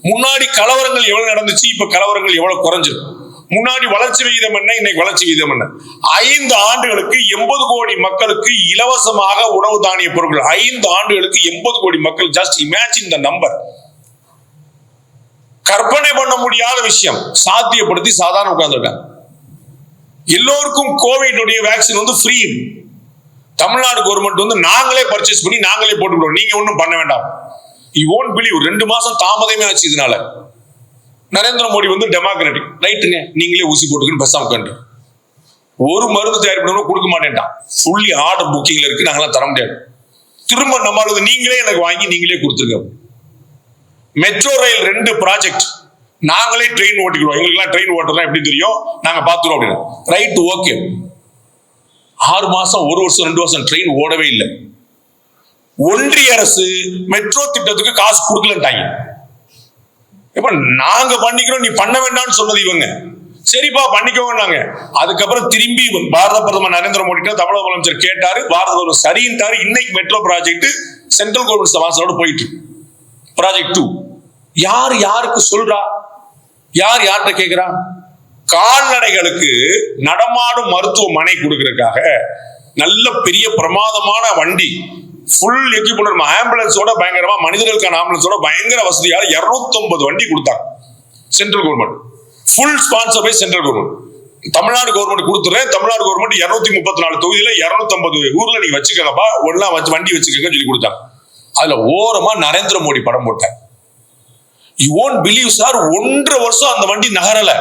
முன்னாடி கலவரங்கள் எவ்வளவு நடந்துச்சு, இப்ப கலவரங்கள் எவ்வளவு குறைஞ்சிருக்கு. முன்னாடி வளர்ச்சி விகிதம் என்ன, இன்னைக்கு வளர்ச்சி விகிதம் என்ன. 5 ஆண்டுகளுக்கு 80 கோடி மக்களுக்கு இலவசமாக உணவு தானிய பொருட்கள். 5 ஆண்டுகளுக்கு 80 கோடி மக்கள். Just imagine the number. கற்பனை பண்ண முடியாத விஷயம் சாத்தியப்படுத்தி சாதாரண உட்கார்ந்துருக்காங்க. எல்லோருக்கும் Covid vaccine free. Tamil Nadu government நாங்களே பர்ச்சேஸ் பண்ணி நாங்களே போட்டுக்கிறோம், நீங்க ஒன்றும் பண்ண வேண்டாம். யூ won't believe 2 மாசம் தாமதமே ஆச்சு. இதனால நரேந்திர மோடி டெமோக்ராட்டிக் ரைட்டுங்க, நீங்களே ஊசி போட்டுக்கணும் பேசாம உட்காந்து. ஒரு மருந்து தயார் பண்ணணும் கொடுக்க மாட்டேன்ட்டான். ஃபுல்லி ஆர்டர் புக்கிங்ல இருக்கு, நாங்களாம் தர முடியாது. திரும்ப நம்மளுக்கு நீங்களே எனக்கு வாங்கி நீங்களே கொடுத்துருங்க. மெட்ரோ ரயில் 2 ப்ராஜெக்ட் நாங்களே ட்ரெயின் ஓட்டிக்கிறோம், எங்களுக்குலாம் ட்ரெயின் ஓட்டலாம் எப்படி தெரியும், நாங்க பாத்துறோம் அப்படின்னு. Right, okay. 6 மாசம் 1 வருஷம் 2 வருஷம் ட்ரெயின் ஓடவே இல்லை. ஒன்றிய அரசு மெட்ரோ திட்டத்துக்கு காசு கொடுக்கலன்ட்டாங்க. இப்ப நாங்க பண்ணிக்கிறோம், நீ பண்ண வேண்டாம்னு சொன்னது இவங்க. சரிப்பா பண்ணிக்கோங்க. அதுக்கப்புறம் திரும்பி பாரத பிரதமர் நரேந்திர மோடி தமிழக முதலமைச்சர் கேட்டாரு, பாரத பிரதமர் சரின்ட்டாரு. இன்னைக்கு மெட்ரோ ப்ராஜெக்ட் சென்ட்ரல் கவர்மெண்ட் சமாசனோட போயிட்டு ப்ராஜெக்ட் 2. யாருக்கு சொல்றா, யார்கிட்ட கேட்கிறா? கால்நடைகளுக்கு நடமாடும் மருத்துவமனை கொடுக்கறதுக்காக நல்ல பெரிய பிரமாதமான வண்டி, ஃபுல் எக்யூப்மென்ட், ஆம்புலன்ஸோட பயங்கரமா, மனிதர்களுக்கான ஆம்புலன்ஸோட பயங்கர வசதியாக 250 வண்டி கொடுத்தாங்க central government. Full sponsor by central government. Tamil Nadu government கொடுத்துறேன், தமிழ்நாடு கவர்மெண்ட் 234 தொகுதியில 250 ஊர்ல நீங்க வச்சுக்கங்கப்பா, ஒன்னா வண்டி வச்சுக்கங்க சொல்லி கொடுத்தாங்க. அதுல ஓரமா நரேந்திர மோடி படம் போட்டாங்க. யூ won't believe சார், 1.5 வருஷம் அந்த வண்டி நகரல.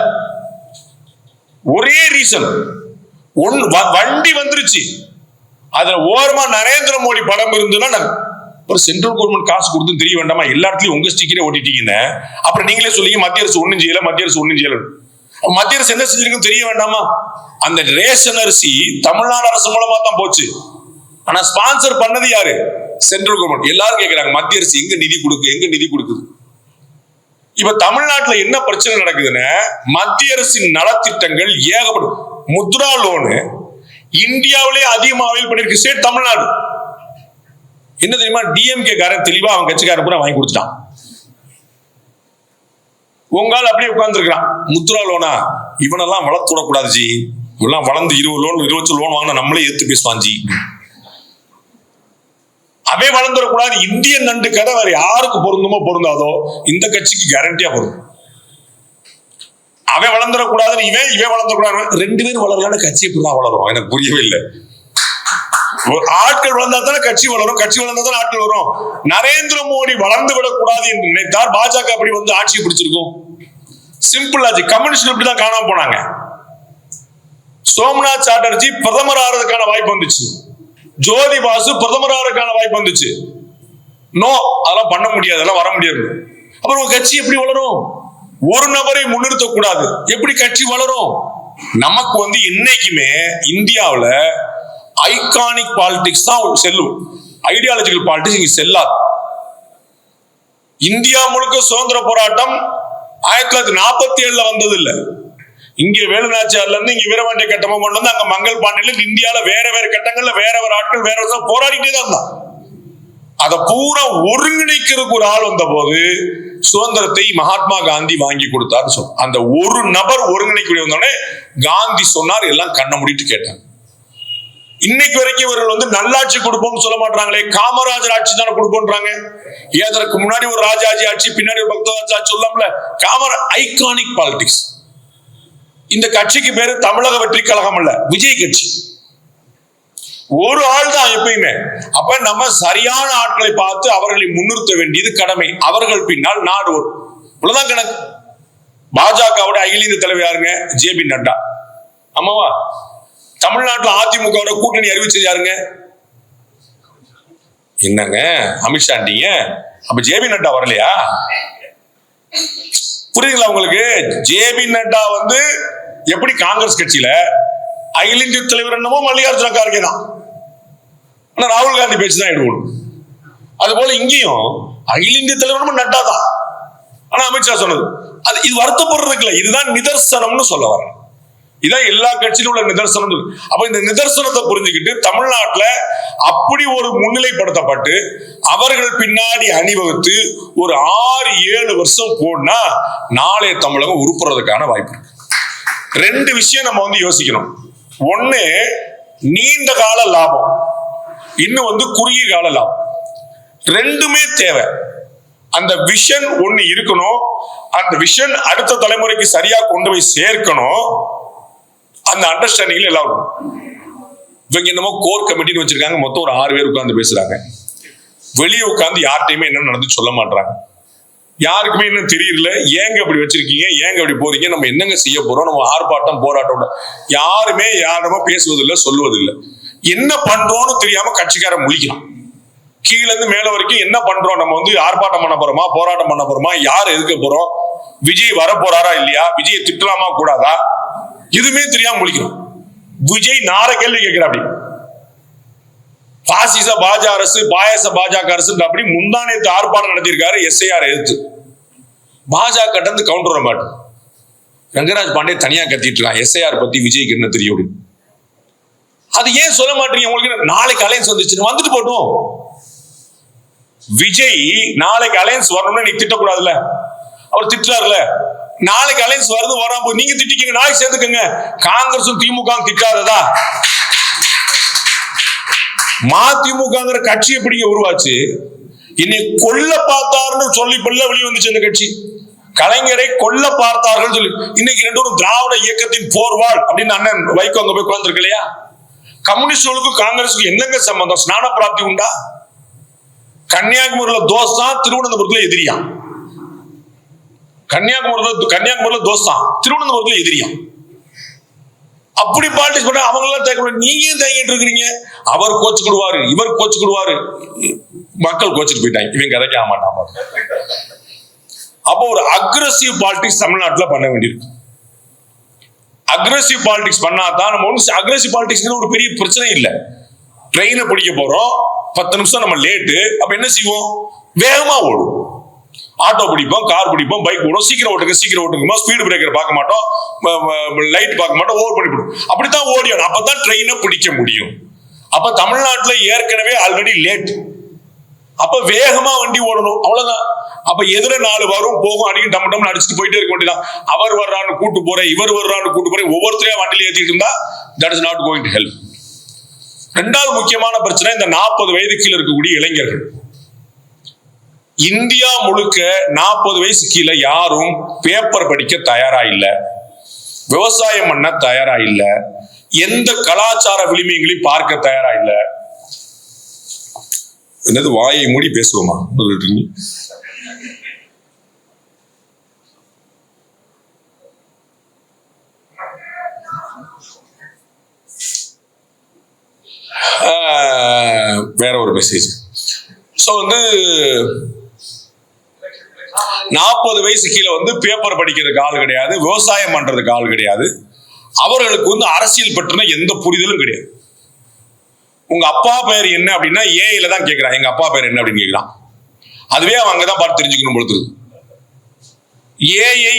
ஒரே ரீசன், வண்டி வந்துருச்சு, அதுல ஓரமா நரேந்திர மோடி படம் இருந்துன்னா ஒரு சென்ட்ரல் கவர்மெண்ட் காசு கொடுத்து தெரிய வேண்டாமா, எல்லா இடத்துலயும் உங்க ஸ்டிக்கரே ஓட்டிட்டீங்கன்னு. அப்புறம் நீங்களே சொல்லிங்க மத்திய அரசு ஒண்ணும் செய்யல, மத்திய அரசு என்ன செஞ்சிருக்குன்னு தெரிய வேண்டாமா? அந்த ரேஷன் அரிசி தமிழ்நாடு அரசு மூலமா தான் போச்சு, ஆனா ஸ்பான்சர் பண்ணது யாரு? Central government. எல்லாரும் கேட்கிறாங்க மத்திய அரசு எங்க நிதி கொடுக்குது. இப்ப தமிழ்நாட்டுல என்ன பிரச்சனை நடக்குதுன்னு, மத்திய அரசின் நலத்திட்டங்கள் ஏகப்படும். முத்ரா லோனு இந்தியாவிலே அதிகமா அவைல் பண்ணிருக்கு ஸ்டேட் தமிழ்நாடு. என்ன தெரியுமா? டிஎம்கே காரன் தெளிவா அவன் கட்சிக்காரன் பூரா வாங்கி கொடுத்துட்டான். உங்கால் அப்படியே உட்கார்ந்து இருக்கிறான். முத்ரா லோனா இவனெல்லாம் வளர்த்து விடக்கூடாது ஜி, இவெல்லாம் வளர்ந்து 20 லோன் 20 லோன் வாங்கினா நம்மளே எடுத்து பேசுவான் ஜி. அவே வளர்ந்துடக்கூடாது. இந்தியன் நண்டு கதை வேற யாருக்கு பொருந்துமோ பொருந்தாதோ இந்த கட்சிக்கு கேரண்டியா பொருந்தும். அவன் வளர்ந்துடக்கூடாதுன்னு இவன் வளர்ந்துடக்கூடாது. 2 பேரும் வளர்றான கட்சி எப்படிதான் வளரும் எனக்கு புரியவே இல்லை. ஆட்கள் வளர்ந்தா தானே கட்சி வளரும், கட்சி வளர்ந்தா தானே ஆட்கள் வரும். நரேந்திர மோடி வளர்ந்து விடக்கூடாது என்று நினைத்தார் பாஜக அப்படி ஆட்சியை பிடிச்சிருக்கும். Simple logic. கம்யூனிஸ்ட் இப்படிதான் காணாம போனாங்க. சோம்நாத் சாட்டர்ஜி பிரதமர் ஆகிறதுக்கான வாய்ப்பு வந்துச்சு, ஜோதி பாசு பிரதமர் ஆகிறதுக்கான வாய்ப்பு வந்துச்சு. நோ, அதெல்லாம் பண்ண முடியாது, அதெல்லாம் வர முடியாது. அப்புறம் உங்க கட்சி எப்படி வளரும்? ஒரு நபரை முன்னிறுத்தக்கூடாது, எப்படி கட்சி வளரும்? நமக்கு இன்னைக்குமே இந்தியாவில் ஐகானிக் பாலிடிக்ஸ் தான் செல்லும். ஐடியாலஜிக்கல் பாலிடிக்ஸ் இங்க செல்லாது. இந்தியா முழுக்க சுதந்திர போராட்டம் 1947 வந்தது இல்ல. இங்க வேலுநாச்சியார்ல இருந்து இங்க வீரபாண்டிய கட்டமா கொண்டு வந்து அங்க மங்கள் பாண்டியில இந்தியால வேற வேற கட்டங்கள்ல வேற ஆட்கள் வேற போராடிட்டே தான் இருந்தான். அதை பூரா ஒருங்கிணைக்கிறதுக்கு ஒரு ஆள் வந்த போது சுதந்திரத்தை மகாத்மா காந்தி வாங்கி கொடுத்தார். அந்த ஒரு நபர் ஒருங்கிணைக்க வந்தோடனே காந்தி சொன்னார், எல்லாம் கண்ணை மூடிட்டு கேட்டாங்க. இன்னைக்கு வரைக்கும் இவர்கள் வந்து நல்லாட்சி கொடுப்போம்னு சொல்ல மாட்டாங்களே, காமராஜர் ஆட்சி தானே கொடுப்போம்ன்றாங்க. அதற்கு முன்னாடி ஒரு ராஜாஜி ஆட்சி, பின்னாடி ஒரு பக்தராஜ் ஆட்சி சொல்லலாம்ல. Iconic politics. இந்த கட்சிக்கு பேரு தமிழக வெற்றி கழகம் அல்ல, விஜய் கட்சி. ஒரு ஆள் தான் எப்பயுமே. அப்ப நம்ம சரியான ஆட்களை பார்த்து அவர்களை முன்னிறுத்த வேண்டியது கடமை. அவர்கள் பின்னால் நாடு வரும். இவ்வளவுதான் கணக்கு. பாஜகவோட அகில இந்திய தலைவர் யாருங்க? ஜே.பி. நட்டா. ஆமாவா? தமிழ்நாட்டில் அதிமுகவோட கூட்டணி அறிவிச்சது யாருங்க? என்னங்க அமித்ஷா? அப்ப ஜே.பி. நட்டா வரலையா? புரியுதுங்களா உங்களுக்கு? ஜே.பி. நட்டா வந்து எப்படி காங்கிரஸ் கட்சியில அகில இந்திய தலைவர் என்னமோ மல்லிகார்ஜுன கார்கே தான். ஆனா ராகுல் காந்தி பேச்சு தான் எடுக்கணும். அது போல இங்கேயும் அகில இந்திய தலைவர் நட்டா தான். ஆனா அமித்ஷா சொன்னது அது. இது வருத்தப்படுறதுக்கு இல்லை, இதுதான் நிதர்சனம்னு சொல்ல வரேன். இதான் எல்லா கட்சியிலும் உள்ள நிதர்சனம். அப்ப இந்த நிதர்சனத்தை புரிஞ்சுக்கிட்டு தமிழ்நாட்டுல அப்படி ஒரு முன்னிலைப்படுத்தப்பட்டு அவர்கள் பின்னாடி அணிவகுத்து ஒரு 6-7 வருஷம் போனா நாளைய தமிழகம் உருப்புறதுக்கான வாய்ப்பு இருக்கு. 2 விஷயம் நம்ம வந்து யோசிக்கணும். ஒண்ணு நீண்ட கால லாபம், இன்னும் வந்து குறுகிய கால லாபம். 2மே தேவை. அந்த விஷன் ஒண்ணு இருக்கணும். அந்த விஷன் அடுத்த தலைமுறைக்கு சரியா கொண்டு போய் சேர்க்கணும். அந்த அண்டர்ஸ்டாண்டிங்ல எல்லாரும் இவங்க என்னமோ கோர் கமிட்டின்னு வச்சிருக்காங்க. மொத்தம் ஒரு 6 பேர் உட்கார்ந்து பேசுறாங்க. வெளியே உட்கார்ந்து யார்கிட்டயுமே என்ன நடந்து சொல்ல மாட்டாங்க. யாருக்குமே இன்னும் தெரியல. ஏங்க அப்படி வச்சிருக்கீங்க, ஏங்க அப்படி போறீங்க, நம்ம என்னங்க செய்ய போறோம், நம்ம ஆர்ப்பாட்டம் போராட்டம் யாருமே யாருமே பேசுவதில்லை, சொல்லுவதில்லை. என்ன பண்றோம்னு தெரியாம கட்சிக்காரன் முழிக்கலாம். கீழ இருந்து மேல வரைக்கும் என்ன பண்றோம், நம்ம வந்து ஆர்ப்பாட்டம் பண்ண போறோமா, போராட்டம் பண்ண போறோமா, யார் எதுக்க போறோம், விஜய் வர போறாரா இல்லையா, விஜயை திட்டலாமா கூடாதா, எதுவுமே தெரியாம முழிக்கிறோம். விஜய் நார கேள்வி கேட்கிறாப்படி. பாசிச பாஜ அரசு, பாயச பாஜக அரசு அப்படி முந்தானத்து ஆர்ப்பாட்டம் நடத்தியிருக்காரு. எஸ்ஐஆர் எதிர்த்து பாஜக இருந்து கவுண்டர் வர மாட்டோம். ரங்கராஜ் பாண்டே தனியா கத்திட்டு இருக்கான், எஸ்ஐஆர் பத்தி விஜய்க்கு என்ன தெரியும் அப்படின்னு. அது ஏன் சொல்ல மாட்டீங்க? உங்களுக்கு நாளைக்கு அலையன்ஸ் வந்துச்சு, வந்துட்டு போட்டோம். விஜய் நாளைக்கு அலையன்ஸ் வரணும்னு நீ திட்டக்கூடாதுல்ல. அவர் திட்டுறாருல, நாளைக்கு அலையன்ஸ் வருது வராம நீங்க திட்டிக்கங்க, நாளைக்கு சேர்த்துக்கங்க. காங்கிரசும் திமுக திட்டாததா? மதிமுகங்கிற கட்சி எப்படிங்க உருவாச்சு? இன்னை கொல்ல பார்த்தாருன்னு சொல்லி வெளியே வந்துச்சு அந்த கட்சி. கலைஞரை கொல்ல பார்த்தார்கள் சொல்லி இன்னைக்கு 2 திராவிட இயக்கத்தின் போர்வாள் அப்படின்னு அண்ணன் வைகோ அங்க போய் உட்கார்ந்துருக்கு இல்லையா? கம்யூனிஸ்டுகளுக்கும் காங்கிரஸுக்கும் என்னங்க சம்பந்தம்? ஸ்நான பிராப்தி உண்டா? கன்னியாகுமரியில தோஸ்தான், திருவனந்தபுரத்துல எதிரியா. கன்னியாகுமரியில தோஸ்தான், திருவனந்தபுரத்துல எதிரியா. அப்படி பாலிடிக்ஸ் பண்ண அவங்க எல்லாம் தேக்க, நீங்க ஏன் தேங்கிட்டு இருக்கிறீங்க? அவர் கோச்சுக்கிடுவாரு, இவர் கோச்சுக்கிடுவாரு, மக்கள் கோச்சுட்டு போயிட்டாங்க. இவங்க கதைக்க ஆமாட்டாம. அப்போ ஒரு அக்ரெசிவ் பாலிடிக்ஸ் தமிழ்நாட்டில் பண்ண வேண்டியிருக்கு. அக்ரெசிவ் பாலிடிக்ஸ் பண்ணாதான் நம்ம ஒன்று. அக்ரெசிவ் பாலிடிக்ஸ் ஒரு பெரிய பிரச்சனை இல்லை. ட்ரெயினை பிடிக்க போறோம், 10 நிமிஷம் நம்ம லேட்டு, அப்ப என்ன செய்வோம்? வேகமா ஓடும். ஆட்டோ பிடிப்போம், கார் பிடிப்போம், பைக் ஓடும். சீக்கிரம் ஓட்டுங்க, ஸ்பீடு பிரேக்கர் பார்க்க மாட்டோம், லைட் பார்க்க மாட்டோம், ஓவர் பண்ணிவிடும். அப்படித்தான் ஓடியணும். அப்பதான் ட்ரெயினை பிடிக்க முடியும். அப்ப தமிழ்நாட்டில் ஏற்கனவே ஆல்ரெடி லேட். அப்ப வேகமா வண்டி ஓடணும், அவ்வளவுதான். அப்ப எதிர 4 வரும் போகும், அடிக்கும் டம் டம் அடிச்சுட்டு போயிட்டே இருக்க வேண்டியதான். அவர் வர்றான்னு கூட்டு போறேன், இவர் வர்றான்னு கூட்டு போறேன், ஒவ்வொருத்தரையும் வண்டியில ஏற்றிட்டு இருந்தா that is not going to help. 2வது முக்கியமான பிரச்சனை இந்த 40 வயது கீழே இருக்கக்கூடிய இளைஞர்கள். இந்தியா முழுக்க 40 வயசு கீழே யாரும் பேப்பர் படிக்க தயாரா இல்லை, விவசாயம் பண்ண தயாரா இல்லை, எந்த கலாச்சார விளிமைகளையும் பார்க்க தயாரா இல்லை. என்னது வாயை மூடி பேசுவோமா? வேற ஒரு மெசேஜ். ஸோ வந்து 40 வயசு கீழே வந்து பேப்பர் படிக்கிறதுக்கு ஆள் கிடையாது, விவசாயம் பண்றதுக்கு ஆள் கிடையாது, அவர்களுக்கு வந்து அரசியல் பற்றின எந்த புரிதலும் கிடையாது. உங்க அப்பா பேர் என்ன அப்படின்னா ஏஐல தான் கேட்கிறான், எங்க அப்பா பேர் என்ன அப்படின்னு கேட்கிறான். அதுவே அவன் அங்கதான் பார்த்து தெரிஞ்சுக்கணும் பொழுது. ஏஐ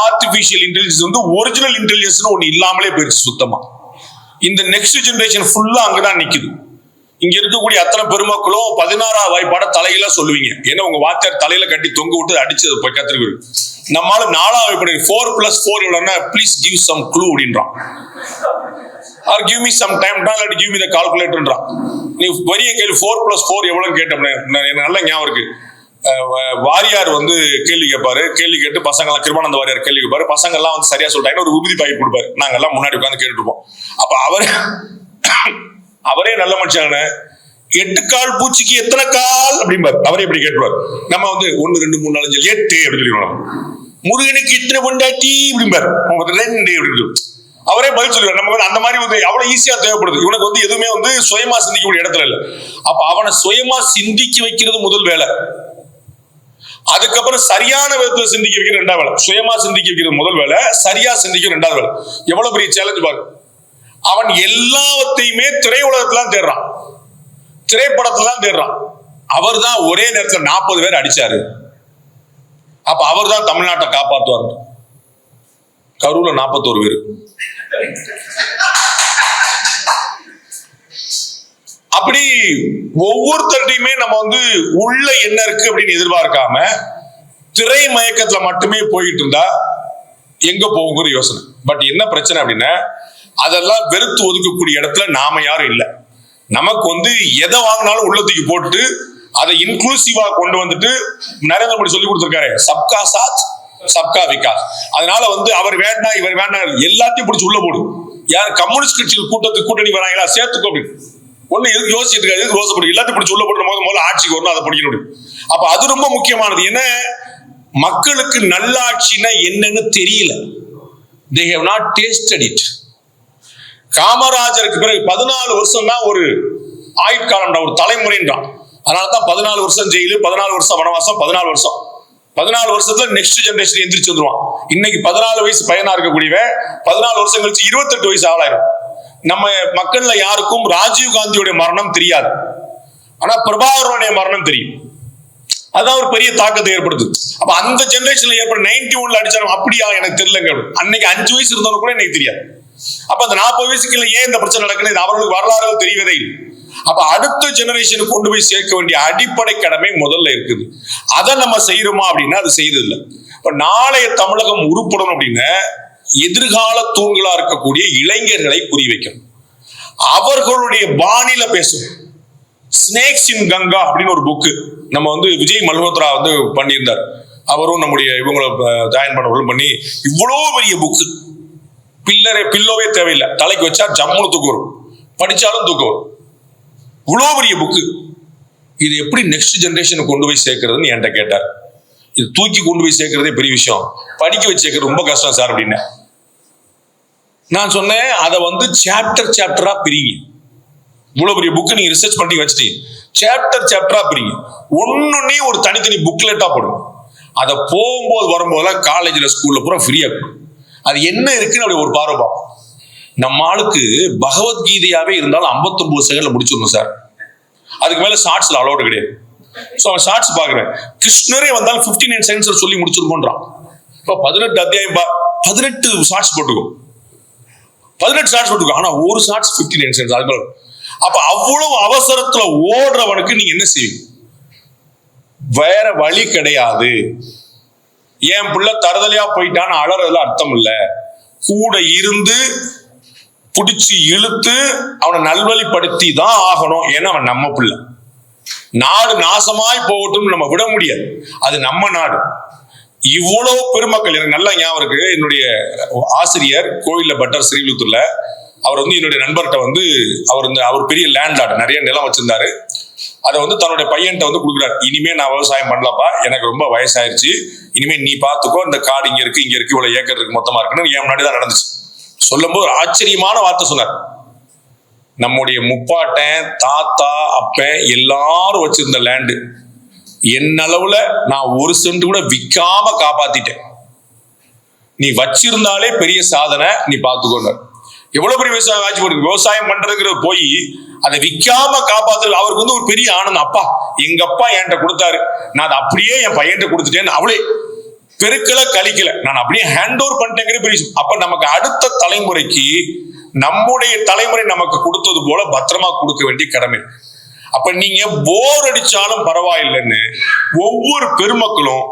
ஆர்டிபிஷியல் இன்டெலிஜென்ஸ் வந்து ஒரிஜினல் இன்டெலிஜென்ஸ் ஒண்ணு இல்லாமலே போயிருச்சு சுத்தமா. இந்த நெக்ஸ்ட் ஜெனரேஷன் ஃபுல்லா அங்கதான் நிக்குது. இங்க இருக்கக்கூடிய அத்தனை பெருமக்களும் 16ஆவது வாய்ப்பாட தலையில சொல்லுவீங்க. ஏன்னா உங்க வாத்தியார் தலையில கட்டி தொங்க விட்டு அடிச்சது போய் கத்திருக்கு. நம்மளால 4ஆவது வாய்ப்பாடு 4+4 எவ்வளவுன்னா ப்ளீஸ் கிவ் சம் க்ளூ அப்படின்றான். or give me some time or give me the calculator ன்றா. நீ வரிய கேள்வி 4+4 எவ்வளவுன்னு கேட்டோம்னா எனக்கு நல்ல ஞாபகம் இருக்கு. வாரியார் வந்து கேள்வி கேட்பாரு, கேள்வி கேட்டு பசங்க எல்லாம் கிருபானந்த வாரியார் கேள்வி கேட்பாரு, பசங்க எல்லாம் வந்து சரியா சொல்லிட்டாங்க, ஒரு விபூதி பாக்கெட் கொடுப்பாரு, நாங்க எல்லாம் முன்னாடி உட்காந்து கேட்டுட்டு இருப்போம். அப்ப அவரே நல்ல மனுஷாங்க, 8 கால் பூச்சிக்கு எத்தனை கால் அப்படிம்பாரு. அவரே இப்படி கேட்டுவார். நம்ம வந்து 1 2 3 4 5 8 அப்படின்னு சொல்லிடுவோம். முருகனுக்கு இத்தனை பொண்டாட்டி அப்படிம்பாரு, 2 அப்படின்னு அவரே பதில் சொல்லுவார். நமக்கு வந்து அந்த மாதிரி வந்து அவ்வளவு ஈஸியா தேவைப்படுது. இவனுக்கு வந்து எதுவுமே வந்து சுயமா சிந்திக்கக்கூடிய இடத்துல இல்லை. அப்ப அவனை சுயமா சிந்திக்க வைக்கிறது முதல் வேலை. அதுக்கப்புறம் சரியான விதத்துல சிந்திக்க வைக்கிறது 2வது வேலை. சுயமா சிந்திக்க வைக்கிறது முதல் வேலை, சரியா சிந்திக்க 2வது வேலை. எவ்வளவு பெரிய சேலஞ்ச் பாரு. அவன் எல்லாத்தையுமே திரையுலகத்துல தேடுறான், திரைப்படத்துல தேடுறான். அவர் தான் ஒரே நேரத்துல 40 பேர் அடிச்சாரு. அப்ப அவர் தான் தமிழ்நாட்டை காப்பாற்றுவார். கரூர்ல 41 பேர். அப்படி ஒவ்வொருத்தருடையுமே நம்ம வந்து உள்ள என்ன இருக்கு அப்படின்னு எதிர்பார்க்காம திரை மயக்கத்துல மட்டுமே போயிட்டு இருந்தா எங்க போகுங்கிற யோசனை. பட் என்ன பிரச்சனை அப்படின்னா அதெல்லாம் வெறுத்து ஒதுக்கக்கூடிய இடத்துல நாம யாரும் இல்லை. நமக்கு வந்து எதை வாங்கினாலும் உள்ளத்துக்கு போட்டுட்டு அதை இன்க்ளூசிவா கொண்டு வந்துட்டு நரேந்திர மோடி சொல்லி கொடுத்திருக்காரு, சப்கா சாத் சப்கா விகாஸ். அதனால வந்து அவர் வேண்டாம் இவர் வேண்டாம் எல்லாத்தையும் பிடிச்சி உள்ள போடு. யார் கம்யூனிஸ்ட் கட்சிகள் கூட்டணி வராங்களா சேர்த்துக்கோ அப்படின்னு ஒண்ணு எதுக்கு யோசிச்சுட்டு இருக்காது, எதுக்கு யோசப்படும், எல்லாத்தையும் பிடிச்சி உள்ள போட்டு முதல்ல ஆட்சிக்கு வரணும், அதை பிடிக்கணும். அப்ப அது ரொம்ப முக்கியமானது. ஏன்னா மக்களுக்கு நல்லாட்சினா என்னன்னு தெரியல. they have not tasted it. காமராஜருக்கு பிறகு 14 வருஷம் தான் ஒரு ஆயுட்காலம், ஒரு தலைமுறைன்றான். அதனாலதான் 14 வருஷம் ஜெயிலு, 14 வருஷம் வனவாசம், 14 வருஷம். 14 வருஷத்துல நெக்ஸ்ட் ஜெனரேஷன் எந்திரிச்சு வந்துருவான். இன்னைக்கு 14 வயசு பையனா இருக்கக்கூடியவன் 14 வருஷம் கழிச்சு 28 வயசு ஆளாயிரும். நம்ம மக்கள்ல யாருக்கும் ராஜீவ் காந்தியோட மரணம் தெரியாது, ஆனா பிரபாகரனுடைய மரணம் தெரியும். அதான் ஒரு பெரிய தாக்கத்தை ஏற்படுது. அப்ப அந்த ஜெனரேஷன்ல ஏற்பட 91ல அடிச்சாலும் அப்படியா எனக்கு தெரியலங்க. அன்னைக்கு 5 வயசு இருந்தவங்க கூட எனக்கு தெரியாது. அப்ப அந்த 40 வயசுக்குள்ள ஏன் இந்த பிரச்சனை நடக்குது அவர்களுக்கு வரலாறு தெரியவதே இல்லை. அப்ப அடுத்த ஜெனரேஷனுக்கு கொண்டு போய் சேர்க்க வேண்டிய அடிப்படை கடமை முதல்ல இருக்குது. அதை நம்ம செய்யறோமா அப்படின்னா அது செய்யறது இல்லை. இப்ப நாளைய தமிழகம் உருப்படணும் அப்படின்னா எதிர்கால தூண்களா இருக்கக்கூடிய இளைஞர்களை புரி வைக்கணும். அவர்களுடைய பாணியில பேசணும். ஸ்னேக்ஸ் இன் கங்கா அப்படின்னு ஒரு புக்கு நம்ம வந்து விஜய் மல்ஹோத்ரா வந்து பண்ணியிருந்தார். அவரும் நம்முடைய இவங்களை ஜாயின் பண்ணவர்களும் பண்ணி இவ்வளவு பெரிய புக்கு, பில்லோவே தேவையில்லை, தலைக்கு வச்சா ஜம்முன்னு தூக்கம் வரும், படிச்சாலும் தூக்கம் வரும். இவ்வளோ பெரிய புக்கு. இது எப்படி நெக்ஸ்ட் ஜெனரேஷனுக்கு கொண்டு போய் சேர்க்கறதுன்னு என்கிட்ட கேட்டார். இது தூக்கி கொண்டு போய் சேர்க்கறதே பெரிய விஷயம், படிக்க வச்சு சேர்க்கறது ரொம்ப கஷ்டம் சார் அப்படின்னு நான் சொன்னேன். அதை வந்து சாப்டரா பிரிங்க. இவ்வளவு பெரிய புக்கு நீங்க ரிசர்ச் பண்ணி வச்சுட்டு சாப்டரா பிரிங்க. ஒன்னொன்னே ஒரு தனித்தனி புக்லெட்டா போடுங்க. அதை போகும்போது வரும்போதெல்லாம் காலேஜ்ல ஸ்கூல்ல பூரா ஃப்ரீயா அது என்ன இருக்குன்னு அப்படி ஒரு பார்வை பார்ப்போம். நம்ம ஆளுக்கு பகவத்கீதையாவே இருந்தாலும் 59 செகண்ட்ல முடிச்சிடணும் சார். அதுக்கு மேல ஷார்ட்ஸ்ல அலோடு கிடையாது. ஸோ அவன் ஷார்ட்ஸ் பாக்குறேன், கிருஷ்ணரே வந்தாலும் 59 செகண்ட்ஸ்ல சொல்லி முடிச்சிருக்கோன்றான். இப்போ 18 அத்தியாயம் 18 ஷார்ட்ஸ் போட்டுக்கோ, 18 ஷார்ட்ஸ் போட்டுக்கோ. ஆனா ஒரு ஷார்ட்ஸ் 59 செகண்ட்ஸ். அது அப்ப அவ்வளவு அவசரத்துல ஓடுறவனுக்கு நீங்க என்ன செய்வீங்க? வேற வழி கிடையாது. என் பிள்ளை தருதலையா போயிட்டான்னு அழறதுல அர்த்தம் இல்ல. கூட இருந்து பிடிச்சு இழுத்து அவனை நல்வழிப்படுத்தி தான் ஆகணும். ஏன்னா அவன் நம்ம பிள்ளை. நாடு நாசமாய் போகட்டும் நம்ம விட முடியாது, அது நம்ம நாடு. இவ்வளவு பெருமக்கள் எனக்கு நல்லா ஞாபகம் இருக்கு. என்னுடைய ஆசிரியர் கோயில்ல பட்டர் ஸ்ரீவில்லிபுத்தூர்ல, அவர் வந்து என்னுடைய நண்பர்கிட்ட வந்து அவர் பெரிய லேண்ட்லார்டு, நிறைய நிலம் வச்சிருந்தாரு. அதை வந்து தன்னுடைய பையன்கிட்ட வந்து கொடுக்குறாரு. இனிமே நான் விவசாயம் பண்ணலப்பா, எனக்கு ரொம்ப வயசாயிருச்சு, இனிமே நீ பாத்துக்கோ, இந்த காடு இங்க இருக்கு இவ்வளவு ஏக்கர் இருக்கு மொத்தமா இருக்குன்னு என் முன்னாடி தான் நடந்துச்சு. சொல்லும் போது ஆச்சரியமான வார்த்தை சொன்னார். நம்முடைய முப்பாட்டன் தாத்தா அப்பன் எல்லாரும் வச்சிருந்த லேண்டு என்னளவுல நான் 1 சென்ட் கூட விற்காம காப்பாத்திட்டேன். நீ வச்சிருந்தாலே பெரிய சாதனை, நீ பாத்துக்கோங்க. எவ்வளவு பெரிய விவசாயம் ஆட்சி போட்டு விவசாயம் பண்றதுங்கிறது போய் அதை விற்காம காப்பாத்துறது அவருக்கு வந்து ஒரு பெரிய ஆனந்தம். அப்பா எங்க அப்பா என்கிட்ட கொடுத்தாரு, நான் அதை அப்படியே என் பையன்கிட்ட கொடுத்துட்டேன்னு அவளே பெருக்கல கழிக்கல, நான் அப்படியே ஹேண்ட் ஓவர் பண்ணிட்டேங்கிற பெரிய. அப்ப நமக்கு அடுத்த தலைமுறைக்கு நம்முடைய தலைமுறை நமக்கு கொடுத்தது போல பத்திரமா கொடுக்க வேண்டிய கடமை. அப்ப நீங்க போர் அடிச்சாலும் பரவாயில்லைன்னு ஒவ்வொரு பெருமக்களும்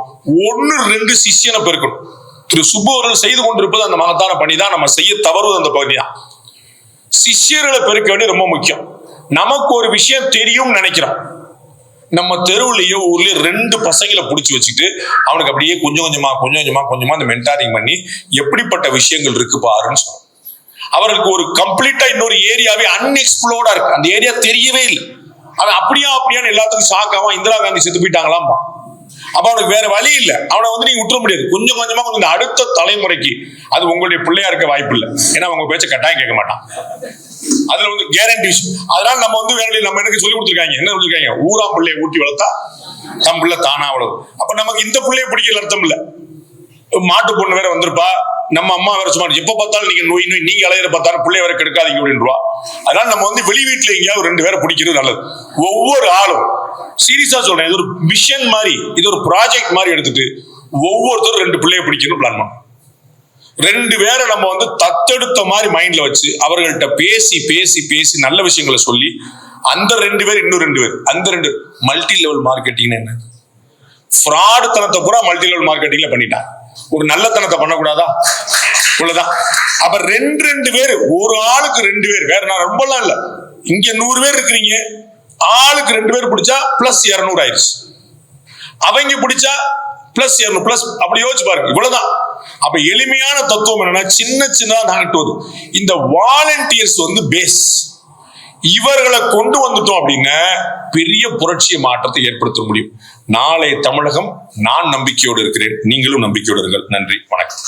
1-2 சிஷ்யனை பெருக்கணும். திரு சுப்பு அவர்கள் செய்து கொண்டிருப்பது அந்த மகத்தான பணி தான். நம்ம செய்ய தவறுவது அந்த பகுதி தான். சிஷ்யர்களை பெருக்க வேண்டிய ரொம்ப முக்கியம். நமக்கு ஒரு விஷயம் தெரியும் நினைக்கிறோம், நம்ம தெருவுலயோ ஊர்லயோ 2 பசங்களை பிடிச்சி வச்சுட்டு அவனுக்கு அப்படியே கொஞ்சம் கொஞ்சமா அந்த மென்டாரிங் பண்ணி எப்படிப்பட்ட விஷயங்கள் இருக்கு பாருன்னு சொல்றோம். அவர்களுக்கு ஒரு கம்ப்ளீட்டா இன்னொரு ஏரியாவே அன்எக்ஸ்ப்ளோர்டா இருக்கு, அந்த ஏரியா தெரியவே இல்லை. அவன் அப்படியான்னு எல்லாத்துக்கும் ஷாக்காவா இந்திரா காந்தி செத்து போயிட்டாங்களாம். அப்ப அவனுக்கு வேற வழி இல்லை, அவனை வந்து நீங்க விட்டுற முடியாது. கொஞ்சம் கொஞ்சமா கொஞ்சம் அடுத்த தலைமுறைக்கு அது உங்களுடைய பிள்ளையா இருக்க வாய்ப்பு இல்லை. ஏன்னா உங்க பேச்ச கட்டாயம் கேட்க மாட்டான், அதுல வந்து கேரண்டி. அதனால நம்ம வந்து வேற நம்ம எனக்கு சொல்லி கொடுத்துருக்காங்க, என்ன சொல்லிருக்காங்க, ஊரா பிள்ளைய ஊட்டி வளர்த்தா தம் பிள்ளை தானா வளரும். அப்ப நமக்கு இந்த பிள்ளைய பிடிக்கல அர்த்தம் இல்ல. மாட்டு பொண்ணு வேற வந்திருப்பா, நம்ம அம்மா வேற சும்மா எப்ப பார்த்தாலும் நீங்க நோய் நீங்க அலையிற பார்த்தாலும் பிள்ளை வேற கெடுக்காதீங்க அப்படின்றா. அதனால நம்ம வந்து வெளி வீட்டுல எங்கேயாவது 2 பேரை பிடிக்கிறது நல்லது. ஒவ்வொரு ஆளும் சீரியஸா சொல்றேன், இது ஒரு மிஷன் மாதிரி, இது ஒரு ப்ராஜெக்ட் மாதிரி எடுத்துட்டு ஒவ்வொருத்தரும் 2 பிள்ளைய பிடிக்கணும் பிளான் பண்ணும். 2 பேரை நம்ம வந்து தத்தெடுத்த மாதிரி மைண்ட்ல வச்சு அவர்கள்ட்ட பேசி பேசி பேசி நல்ல விஷயங்களை சொல்லி அந்த 2 பேர் இன்னும் 2 பேர் அந்த 2 மல்டி லெவல் மார்க்கெட்டிங் என்ன ஃப்ராட் தனத்தை பூரா மல்டி லெவல் மார்க்கெட்டிங்ல பண்ணிட்டான். ஒரு நல்ல தனத்தை பண்ணக்கூடாதா? இவ்வளவுதான். அப்ப 2 பேர், ஒரு ஆளுக்கு 2 பேர். வேற நான் ரொம்பலாம் இல்ல, இங்க 100 பேர் இருக்கிறீங்க, ஆளுக்கு 2 பேர் பிடிச்சா பிளஸ் 200 ஆயிடுச்சு. அவங்க பிடிச்சா பிளஸ் 200 பிளஸ், அப்படி யோசிச்சு பாருங்க. இவ்வளவுதான். அப்ப எளிமையான தத்துவம் என்னன்னா சின்னதா நகட்டுவது. இந்த வாலண்டியர்ஸ் வந்து பேஸ். இவர்களை கொண்டு வந்துட்டோம் அப்படின்னா பெரிய புரட்சிய மாற்றத்தை ஏற்படுத்த முடியும். நாளை தமிழகம் நான் நம்பிக்கையோடு இருக்கிறேன், நீங்களும் நம்பிக்கையோடு இருங்கள். நன்றி, வணக்கம்.